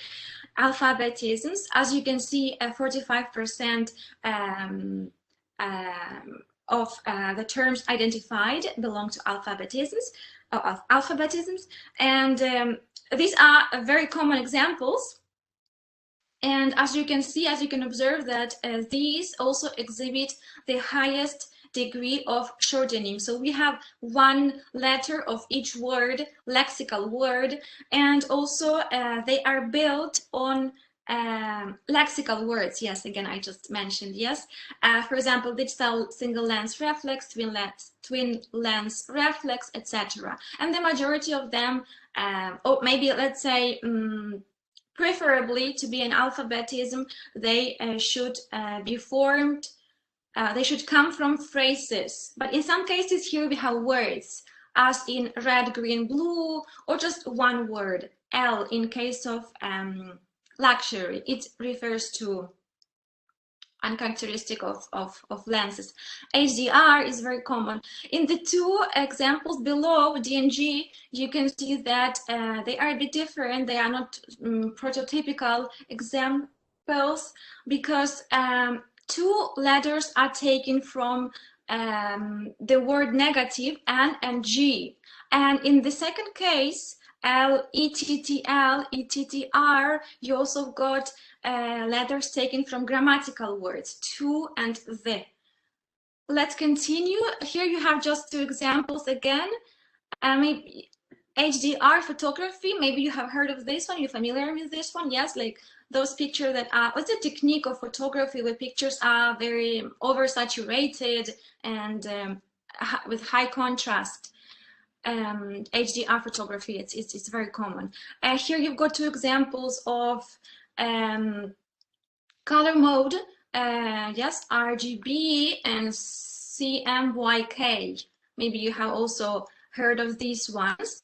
Alphabetisms, as you can see, 45% of the terms identified belong to alphabetisms, and these are very common examples. And as you can see, as you can observe, that these also exhibit the highest degree of shortening. So we have one letter of each word, lexical word, and also they are built on lexical words. Yes, again, I just mentioned, yes. For example, digital single lens reflex, twin lens reflex, etc. And the majority of them, or maybe let's say, preferably to be an alphabetism, they should be formed. They should come from phrases, but in some cases here we have words, as in red, green, blue, or just one word, L in case of luxury. It refers to a characteristic of lenses. HDR is very common. In the two examples below, D and G, you can see that they are a bit different. They are not prototypical examples, because two letters are taken from the word negative, N and G. And in the second case, L, ETTL, ETTR, you also got letters taken from grammatical words, to and the. Let's continue. Here you have just two examples again. Maybe HDR photography, maybe you have heard of this one, you're familiar with this one, yes, like those pictures that are, what's the technique of photography where pictures are very oversaturated and with high contrast. HDR photography, it's very common. Here you've got two examples of color mode, yes, RGB and CMYK. Maybe you have also heard of these ones.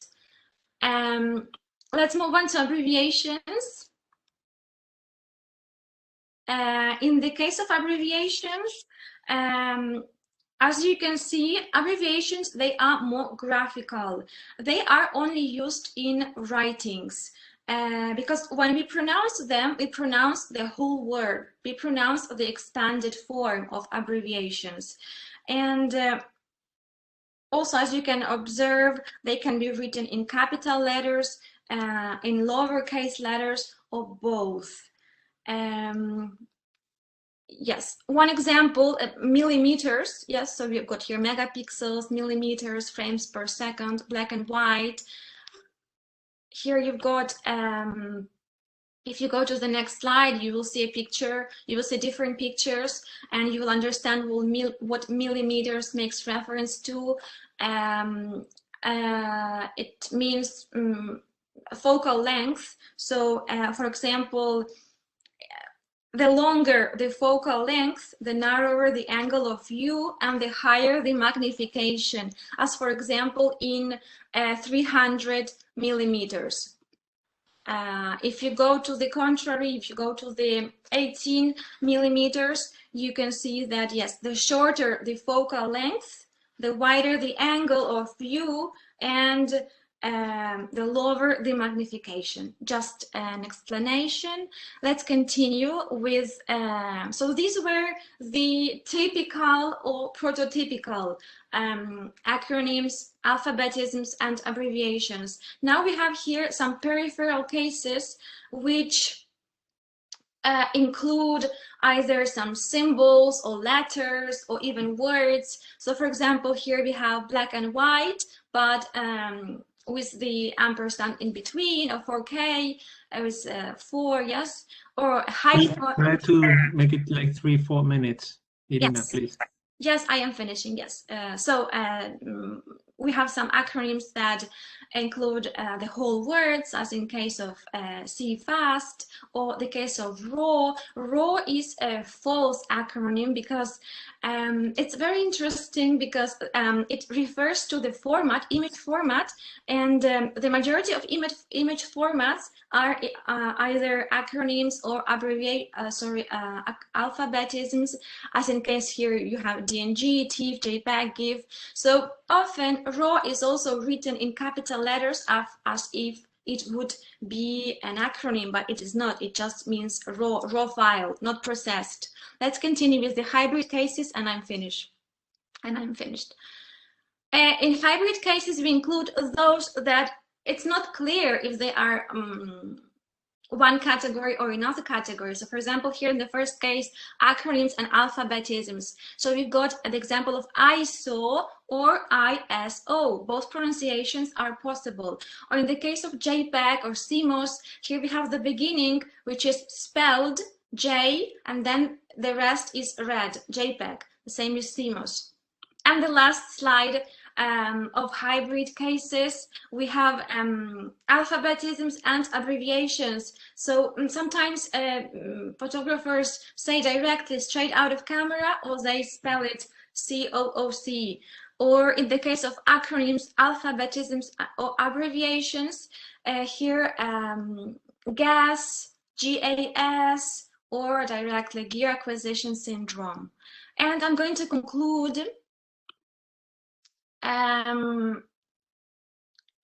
Let's move on to abbreviations. In the case of abbreviations, as you can see, abbreviations, they are more graphical. They are only used in writings. because when we pronounce them, we pronounce the whole word. We pronounce the expanded form of abbreviations. And also, as you can observe, they can be written in capital letters, in lowercase letters, or both. Yes, one example, millimeters. Yes, so we've got here megapixels, millimeters, frames per second, black and white. Here you've got, if you go to the next slide, you will see a picture, you will see different pictures, and you will understand what millimeters makes reference to. It means focal length. So, for example, the longer the focal length, the narrower the angle of view and the higher the magnification, as for example in 300 millimeters. If you go to the contrary, if you go to the 18 millimeters, you can see that, yes, the shorter the focal length, the wider the angle of view, and the lower the magnification. Just an explanation. Let's continue with, so these were the typical or prototypical acronyms, alphabetisms, and abbreviations. Now we have here some peripheral cases which include either some symbols or letters or even words. So for example, here we have black and white, but with the ampersand in between, or 4K, with 4, yes, or high. Try to make it like 3-4 minutes, Irina, yes. please. Yes, I am finishing, yes. So we have some acronyms that include the whole words, as in case of CFAST, or the case of RAW. RAW is a false acronym because it's very interesting because it refers to the format, image format, and the majority of image formats are either acronyms or alphabetisms, as in case here you have DNG, TIFF, JPEG, GIF. So often RAW is also written in capital letters as if it would be an acronym, but it is not. It just means raw file, not processed. Let's continue with the hybrid cases, and I'm finished. In hybrid cases, we include those that it's not clear if they are one category or another category. So for example, here in the first case, acronyms and alphabetisms. So we've got the example of ISO or ISO. Both pronunciations are possible. Or in the case of JPEG or CMOS, here we have the beginning, which is spelled J, and then the rest is read, JPEG. The same is CMOS. And the last slide of hybrid cases, we have alphabetisms and abbreviations. So sometimes photographers say directly straight out of camera, or they spell it COOC. Or in the case of acronyms, alphabetisms or abbreviations, here GAS, GAS, or directly Gear Acquisition Syndrome. And I'm going to conclude.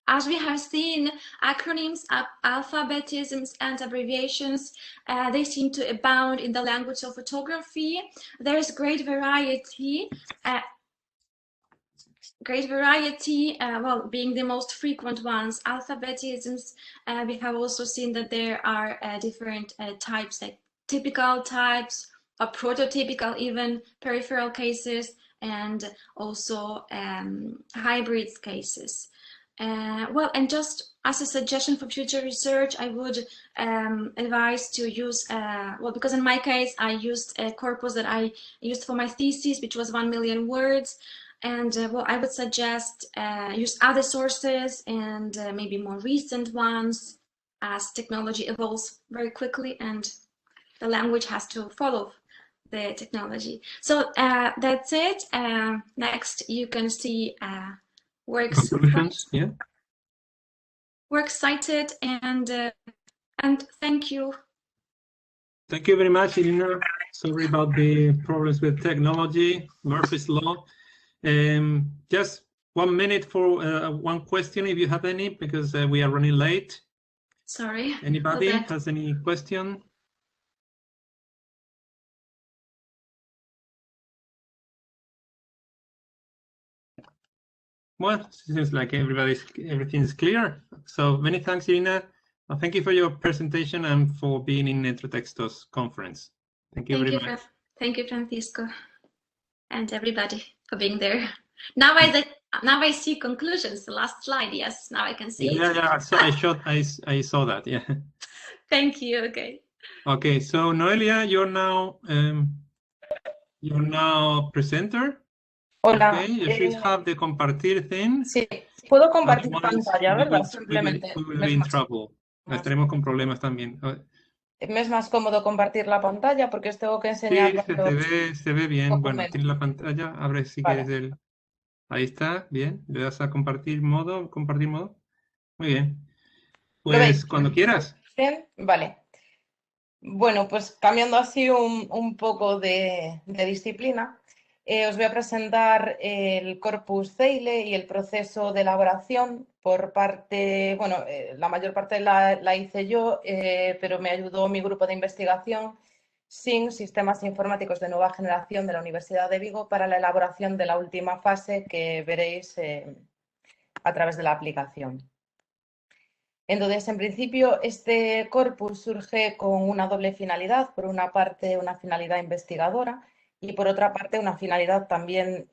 As we have seen, acronyms, alphabetisms, and abbreviations, they seem to abound in the language of photography. There is great variety. Well, being the most frequent ones, alphabetisms. We have also seen that there are different types, like typical types, or prototypical even, peripheral cases, and also hybrids cases. Well, and just as a suggestion for future research, I would advise to use, well, because in my case, I used a corpus that I used for my thesis, which was 1 million words. And well, I would suggest use other sources and maybe more recent ones, as technology evolves very quickly and the language has to follow the technology. So that's it. Next, you can see works cited, and thank you. Thank you very much, Irina. Sorry about the problems with technology, Murphy's Law. Just 1 minute for one question, if you have any, because we are running late. Sorry. Anybody for that. has any question? Well, seems like everything's clear. So many thanks, Irina. Thank you for your presentation and for being in Netrotextos conference. Thank you very much. Thank you, Francisco, and everybody for being there. Now I see conclusions. The last slide. Yes, now I can see it. Yeah. I saw that. Yeah. Thank you. Okay. Okay. So Noelia, you're now presenter. Hola. Okay. You should have the compartir thing. Sí, puedo compartir Otherwise, pantalla, ¿verdad? Simplemente. we will be in trouble. Estaremos con problemas también. Me es más cómodo compartir la pantalla porque os tengo que enseñar. Sí, se ve bien. Bueno, tienes la pantalla. Abre si Vale. quieres Ahí está, bien. Le das a compartir modo. Muy bien. Pues cuando quieras. Bien, vale. Bueno, pues cambiando así un poco de disciplina, os voy a presentar el Corpus Ceile y el proceso de elaboración por parte, bueno, la mayor parte la hice yo, pero me ayudó mi grupo de investigación SIN, Sistemas Informáticos de Nueva Generación de la Universidad de Vigo, para la elaboración de la última fase que veréis a través de la aplicación. Entonces, en principio, este corpus surge con una doble finalidad. Por una parte, una finalidad investigadora y por otra parte, una finalidad también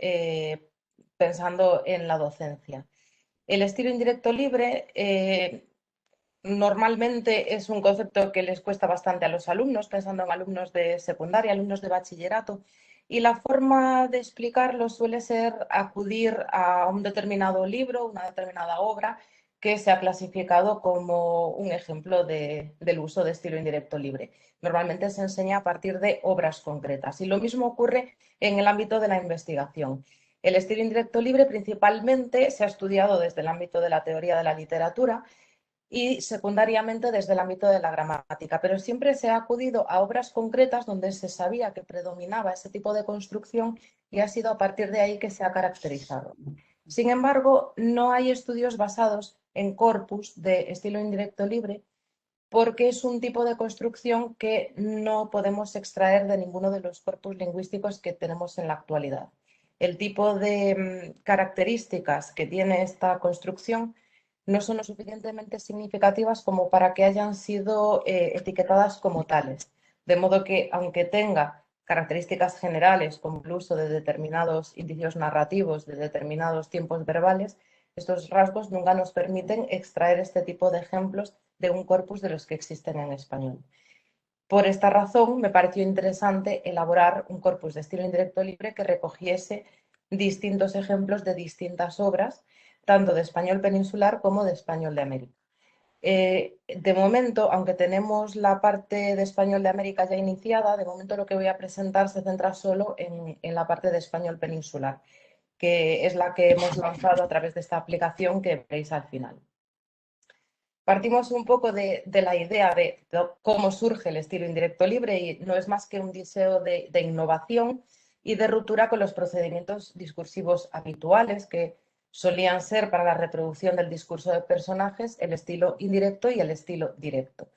pensando en la docencia. El estilo indirecto libre normalmente es un concepto que les cuesta bastante a los alumnos, pensando en alumnos de secundaria, alumnos de bachillerato, y la forma de explicarlo suele ser acudir a un determinado libro, una determinada obra, que se ha clasificado como un ejemplo del uso de estilo indirecto libre. Normalmente se enseña a partir de obras concretas y lo mismo ocurre en el ámbito de la investigación. El estilo indirecto libre principalmente se ha estudiado desde el ámbito de la teoría de la literatura y secundariamente desde el ámbito de la gramática, pero siempre se ha acudido a obras concretas donde se sabía que predominaba ese tipo de construcción y ha sido a partir de ahí que se ha caracterizado. Sin embargo, no hay estudios basados en corpus de estilo indirecto libre porque es un tipo de construcción que no podemos extraer de ninguno de los corpus lingüísticos que tenemos en la actualidad. El tipo de características que tiene esta construcción no son lo suficientemente significativas como para que hayan sido etiquetadas como tales. De modo que, aunque tenga características generales como el uso de determinados indicios narrativos, de determinados tiempos verbales, estos rasgos nunca nos permiten extraer este tipo de ejemplos de un corpus de los que existen en español. Por esta razón, me pareció interesante elaborar un corpus de estilo indirecto libre que recogiese distintos ejemplos de distintas obras, tanto de español peninsular como de español de América. De momento, aunque tenemos la parte de español de América ya iniciada, de momento lo que voy a presentar se centra solo en la parte de español peninsular, que es la que hemos lanzado a través de esta aplicación que veréis al final. Partimos un poco de la idea de cómo surge el estilo indirecto libre y no es más que un deseo de innovación y de ruptura con los procedimientos discursivos habituales que solían ser para la reproducción del discurso de personajes el estilo indirecto y el estilo directo.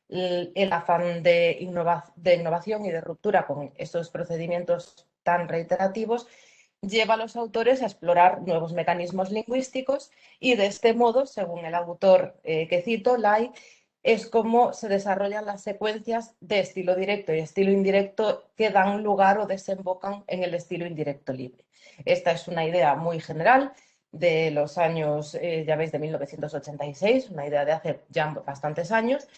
El afán de innovación y de ruptura con estos procedimientos tan reiterativos lleva a los autores a explorar nuevos mecanismos lingüísticos y de este modo, según el autor que cito, Lai, es como se desarrollan las secuencias de estilo directo y estilo indirecto que dan lugar o desembocan en el estilo indirecto libre. Esta es una idea muy general de los años, ya veis, de 1986, una idea de hace ya bastantes años,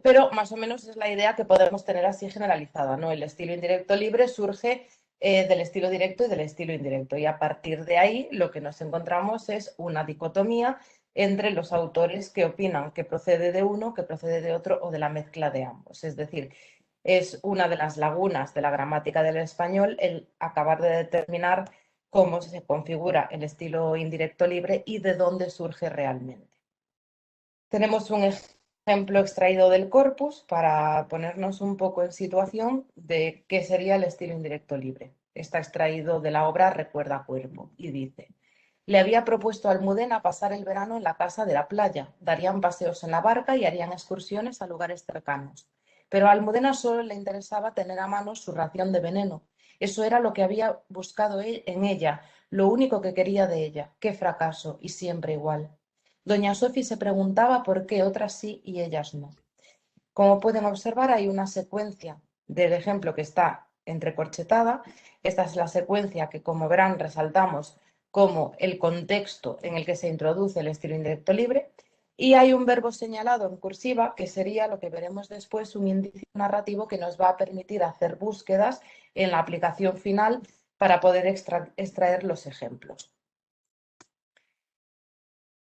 pero más o menos es la idea que podemos tener así generalizada, ¿no? El estilo indirecto libre surge del estilo directo y del estilo indirecto y a partir de ahí lo que nos encontramos es una dicotomía entre los autores que opinan que procede de uno, que procede de otro o de la mezcla de ambos. Es decir, es una de las lagunas de la gramática del español el acabar de determinar cómo se configura el estilo indirecto libre y de dónde surge realmente. Tenemos un ejemplo extraído del corpus para ponernos un poco en situación de qué sería el estilo indirecto libre. Está extraído de la obra Recuerda Cuerpo y dice: Le había propuesto a Almudena pasar el verano en la casa de la playa, darían paseos en la barca y harían excursiones a lugares cercanos. Pero a Almudena solo le interesaba tener a mano su ración de veneno. Eso era lo que había buscado en ella, lo único que quería de ella. ¡Qué fracaso! Y siempre igual. Doña Sofi se preguntaba por qué otras sí y ellas no. Como pueden observar, hay una secuencia del ejemplo que está entrecorchetada. Esta es la secuencia que, como verán, resaltamos como el contexto en el que se introduce el estilo indirecto libre. Y hay un verbo señalado en cursiva que sería lo que veremos después, un índice narrativo que nos va a permitir hacer búsquedas en la aplicación final para poder extraer los ejemplos.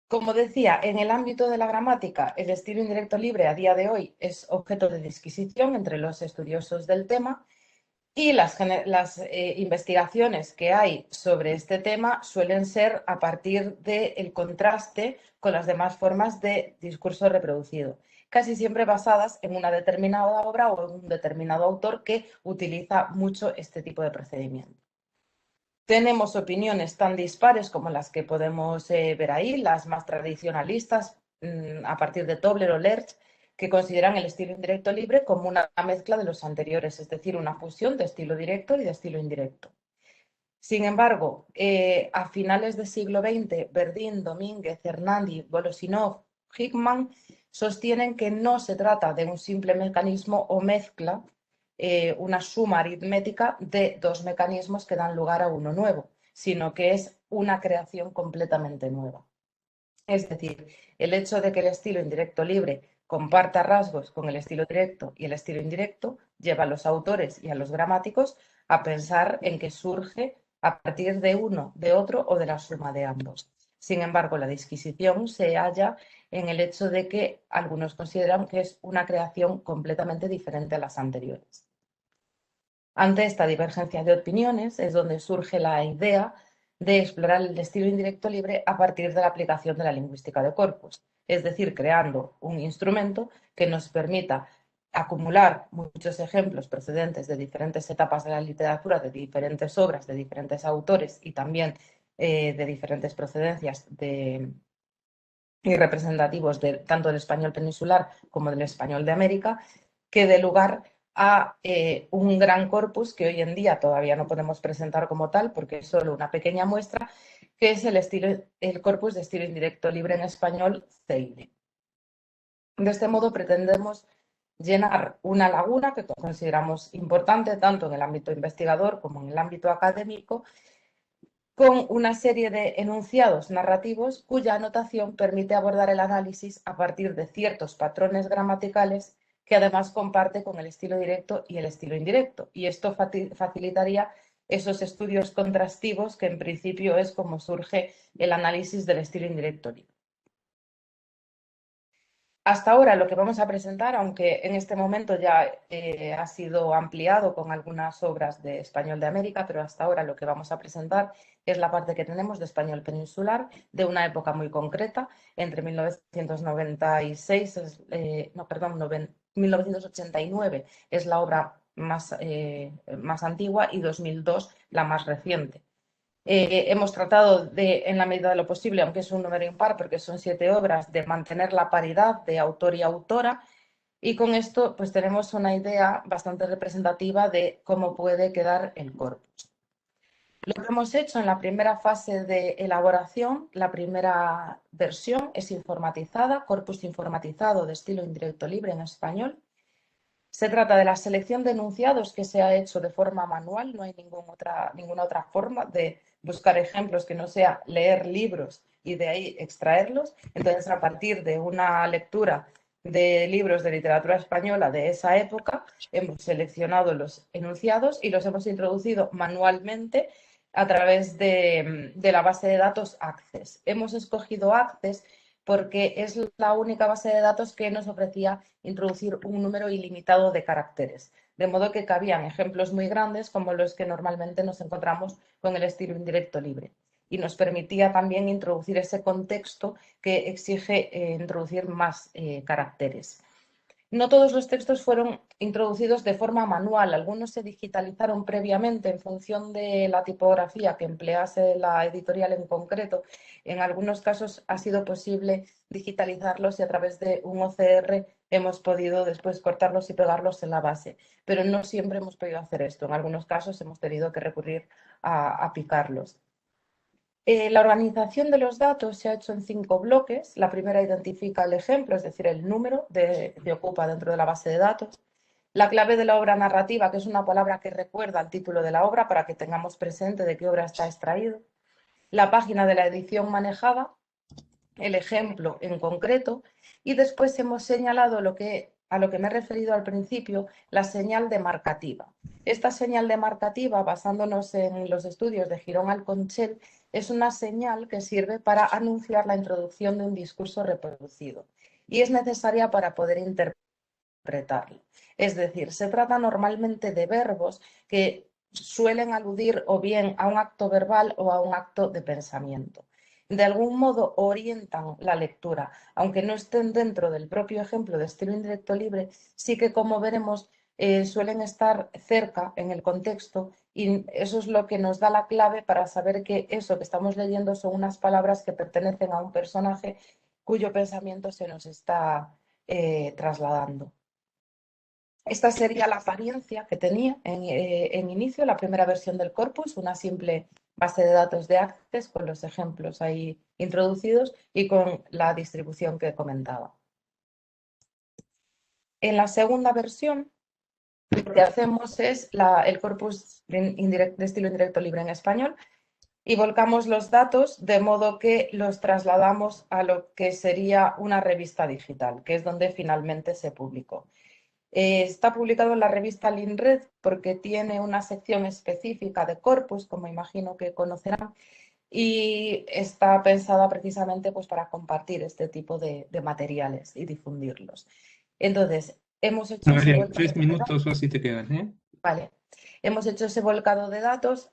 Como decía, en el ámbito de la gramática, el estilo indirecto libre a día de hoy es objeto de disquisición entre los estudiosos del tema y las investigaciones que hay sobre este tema suelen ser a partir del contraste con las demás formas de discurso reproducido, casi siempre basadas en una determinada obra o en un determinado autor que utiliza mucho este tipo de procedimiento. Tenemos opiniones tan dispares como las que podemos ver ahí, las más tradicionalistas, a partir de Tobler o Lerch, que consideran el estilo indirecto libre como una mezcla de los anteriores, es decir, una fusión de estilo directo y de estilo indirecto. Sin embargo, a finales del siglo XX, Verdín, Domínguez, Hernandi, Volosinov, Hickman sostienen que no se trata de un simple mecanismo o mezcla, una suma aritmética de dos mecanismos que dan lugar a uno nuevo, sino que es una creación completamente nueva. Es decir, el hecho de que el estilo indirecto libre comparta rasgos con el estilo directo y el estilo indirecto lleva a los autores y a los gramáticos a pensar en que surge a partir de uno, de otro o de la suma de ambos. Sin embargo, la disquisición se halla en el hecho de que algunos consideran que es una creación completamente diferente a las anteriores. Ante esta divergencia de opiniones es donde surge la idea de explorar el estilo indirecto libre a partir de la aplicación de la lingüística de corpus, es decir, creando un instrumento que nos permita acumular muchos ejemplos procedentes de diferentes etapas de la literatura, de diferentes obras, de diferentes autores y también de diferentes procedencias y representativos tanto del español peninsular como del español de América, que dé lugar a un gran corpus que hoy en día todavía no podemos presentar como tal porque es solo una pequeña muestra, que es el corpus de estilo indirecto libre en español, CEILE. De este modo pretendemos llenar una laguna que consideramos importante tanto en el ámbito investigador como en el ámbito académico, con una serie de enunciados narrativos cuya anotación permite abordar el análisis a partir de ciertos patrones gramaticales que además comparte con el estilo directo y el estilo indirecto. Y esto facilitaría esos estudios contrastivos que en principio es como surge el análisis del estilo indirecto libre. Hasta ahora lo que vamos a presentar, aunque en este momento ya ha sido ampliado con algunas obras de español de América, pero hasta ahora lo que vamos a presentar es la parte que tenemos de español peninsular, de una época muy concreta, entre 1989 es la obra más antigua y 2002 la más reciente. Hemos tratado en la medida de lo posible, aunque es un número impar porque son 7 obras, de mantener la paridad de autor y autora, y con esto pues tenemos una idea bastante representativa de cómo puede quedar el corpus. Lo que hemos hecho en la primera fase de elaboración, la primera versión es informatizada, corpus informatizado de estilo indirecto libre en español. Se trata de la selección de enunciados que se ha hecho de forma manual, no hay ninguna otra forma de buscar ejemplos que no sea leer libros y de ahí extraerlos. Entonces, a partir de una lectura de libros de literatura española de esa época, hemos seleccionado los enunciados y los hemos introducido manualmente a través de la base de datos Access. Hemos escogido Access porque es la única base de datos que nos ofrecía introducir un número ilimitado de caracteres, de modo que cabían ejemplos muy grandes como los que normalmente nos encontramos con el estilo indirecto libre. Y nos permitía también introducir ese contexto que exige introducir más caracteres. No todos los textos fueron introducidos de forma manual, algunos se digitalizaron previamente en función de la tipografía que emplease la editorial en concreto. En algunos casos ha sido posible digitalizarlos y a través de un OCR hemos podido después cortarlos y pegarlos en la base, pero no siempre hemos podido hacer esto. En algunos casos hemos tenido que recurrir a picarlos. La organización de los datos se ha hecho en 5 bloques. La primera identifica el ejemplo, es decir, el número que ocupa dentro de la base de datos. La clave de la obra narrativa, que es una palabra que recuerda al título de la obra para que tengamos presente de qué obra está extraído. La página de la edición manejada, el ejemplo en concreto, y después hemos señalado a lo que me he referido al principio, la señal demarcativa. Esta señal demarcativa, basándonos en los estudios de Girón Alconchel, es una señal que sirve para anunciar la introducción de un discurso reproducido y es necesaria para poder interpretarlo. Es decir, se trata normalmente de verbos que suelen aludir o bien a un acto verbal o a un acto de pensamiento. De algún modo orientan la lectura, aunque no estén dentro del propio ejemplo de estilo indirecto libre, sí que, como veremos, suelen estar cerca en el contexto y eso es lo que nos da la clave para saber que eso que estamos leyendo son unas palabras que pertenecen a un personaje cuyo pensamiento se nos está trasladando. Esta sería la apariencia que tenía en inicio, la primera versión del corpus, una simple base de datos de Access con los ejemplos ahí introducidos y con la distribución que comentaba. En la segunda versión, lo que hacemos es el corpus de estilo indirecto libre en español y volcamos los datos de modo que los trasladamos a lo que sería una revista digital, que es donde finalmente se publicó. Está publicado en la revista LINRED porque tiene una sección específica de corpus, como imagino que conocerán, y está pensada precisamente pues, para compartir este tipo de materiales y difundirlos. Entonces, hemos hecho... María, 3 minutos o así te quedan, ¿eh? Vale. Hemos hecho ese volcado de datos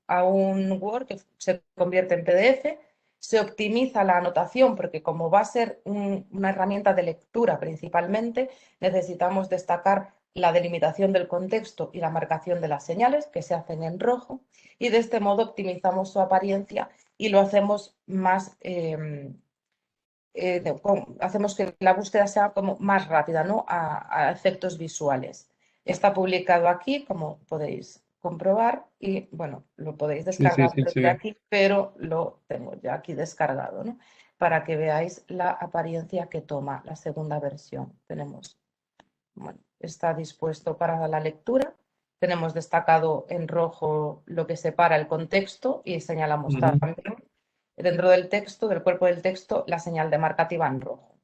a un Word que se convierte en PDF. Se optimiza la anotación porque como va a ser una herramienta de lectura principalmente, necesitamos destacar la delimitación del contexto y la marcación de las señales que se hacen en rojo y de este modo optimizamos su apariencia y lo hacemos más, hacemos que la búsqueda sea como más rápida, ¿no? a efectos visuales. Está publicado aquí, como podéis comprobar, y bueno, lo podéis descargar desde aquí, pero lo tengo ya aquí descargado, ¿no? Para que veáis la apariencia que toma la segunda versión. Tenemos, bueno, está dispuesto para la lectura. Tenemos destacado en rojo lo que separa el contexto y señalamos también dentro del texto, del cuerpo del texto, la señal demarcativa en rojo.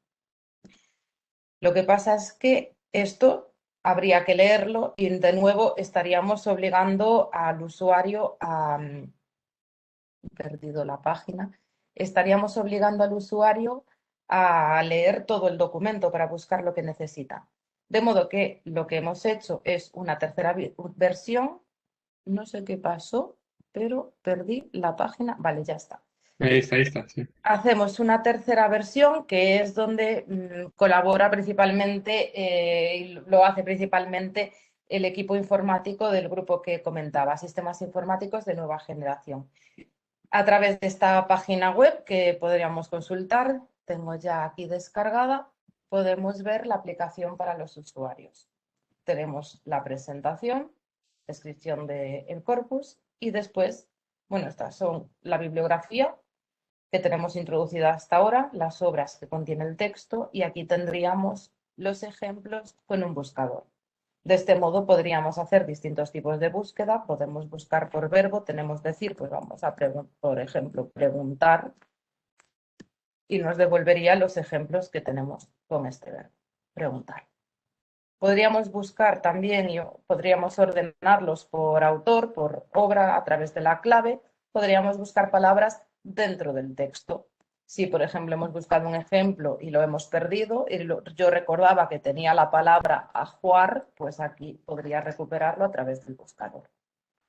Lo que pasa es que esto habría que leerlo y de nuevo estaríamos obligando al usuario a... He perdido la página. Estaríamos obligando al usuario a leer todo el documento para buscar lo que necesita. De modo que lo que hemos hecho es una tercera versión. No sé qué pasó, pero perdí la página. Vale, ya está. Ahí está, sí. Hacemos una tercera versión que es donde colabora principalmente, y lo hace principalmente el equipo informático del grupo que comentaba, Sistemas Informáticos de Nueva Generación. A través de esta página web que podríamos consultar, tengo ya aquí descargada, podemos ver la aplicación para los usuarios. Tenemos la presentación, descripción del corpus y después, bueno, estas son la bibliografía que tenemos introducida hasta ahora, las obras que contiene el texto y aquí tendríamos los ejemplos con un buscador. De este modo podríamos hacer distintos tipos de búsqueda, podemos buscar por verbo, tenemos decir, pues vamos a, por ejemplo, preguntar y nos devolvería los ejemplos que tenemos con este verbo, preguntar. Podríamos buscar también y podríamos ordenarlos por autor, por obra, a través de la clave, podríamos buscar palabras dentro del texto. Si, por ejemplo, hemos buscado un ejemplo y lo hemos perdido, y yo recordaba que tenía la palabra ajuar, pues aquí podría recuperarlo a través del buscador.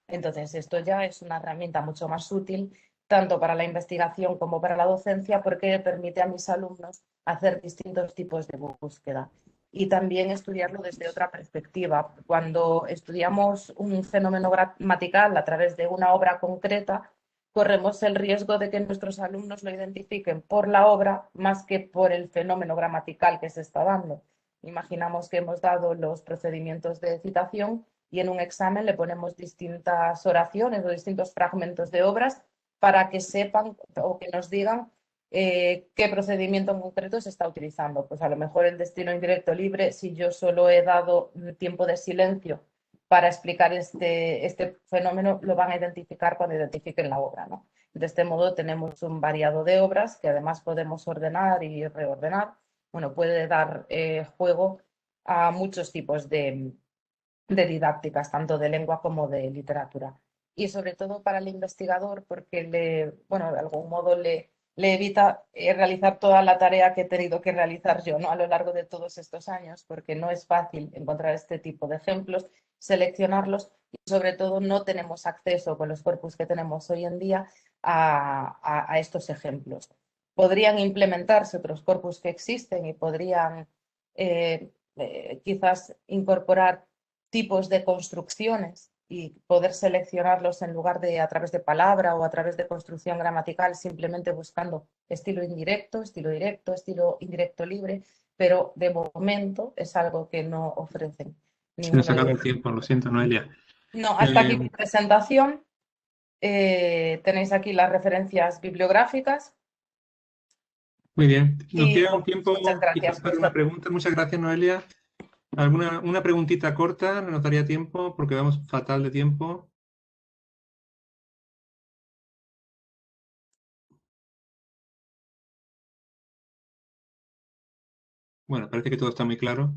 Entonces, esto ya es una herramienta mucho más útil, tanto para la investigación como para la docencia, porque permite a mis alumnos hacer distintos tipos de búsqueda. y también estudiarlo desde otra perspectiva. Cuando estudiamos un fenómeno gramatical a través de una obra concreta, corremos el riesgo de que nuestros alumnos lo identifiquen por la obra más que por el fenómeno gramatical que se está dando. Imaginamos que hemos dado los procedimientos de citación y en un examen le ponemos distintas oraciones o distintos fragmentos de obras para que sepan o que nos digan qué procedimiento en concreto se está utilizando. Pues a lo mejor el destino indirecto libre, si yo solo he dado tiempo de silencio para explicar este fenómeno, lo van a identificar cuando identifiquen la obra, ¿no? De este modo tenemos un variado de obras que además podemos ordenar y reordenar. Bueno, puede dar juego a muchos tipos de didácticas, tanto de lengua como de literatura. Y sobre todo para el investigador, porque de algún modo le evita realizar toda la tarea que he tenido que realizar yo, ¿no? A lo largo de todos estos años, porque no es fácil encontrar este tipo de ejemplos, seleccionarlos y sobre todo no tenemos acceso con los corpus que tenemos hoy en día a estos ejemplos. Podrían implementarse otros corpus que existen y podrían quizás incorporar tipos de construcciones y poder seleccionarlos en lugar de a través de palabra o a través de construcción gramatical, simplemente buscando estilo indirecto, estilo directo, estilo indirecto libre, pero de momento es algo que no ofrecen. Se nos acaba el tiempo, lo siento, Noelia. No, hasta aquí mi presentación. Tenéis aquí las referencias bibliográficas. Muy bien. Nos queda un tiempo muchas gracias para una pregunta. Muchas gracias, Noelia. Una preguntita corta, nos daría tiempo porque vamos fatal de tiempo. Bueno, parece que todo está muy claro.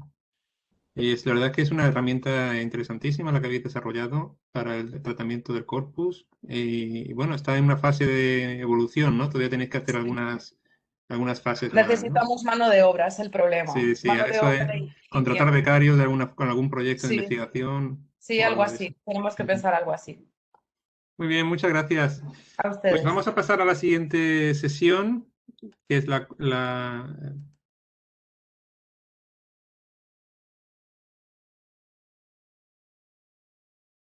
La verdad es que es una herramienta interesantísima la que habéis desarrollado para el tratamiento del corpus. Y bueno, está en una fase de evolución, ¿no? Todavía tenéis que hacer algunas fases más, ¿no? Necesitamos mano de obra, es el problema. Sí, mano de eso obra es contratar becarios con algún proyecto de Sí. investigación. Sí, algo así. Tenemos que pensar algo así. Muy bien, muchas gracias. A ustedes. Pues vamos a pasar a la siguiente sesión, que es la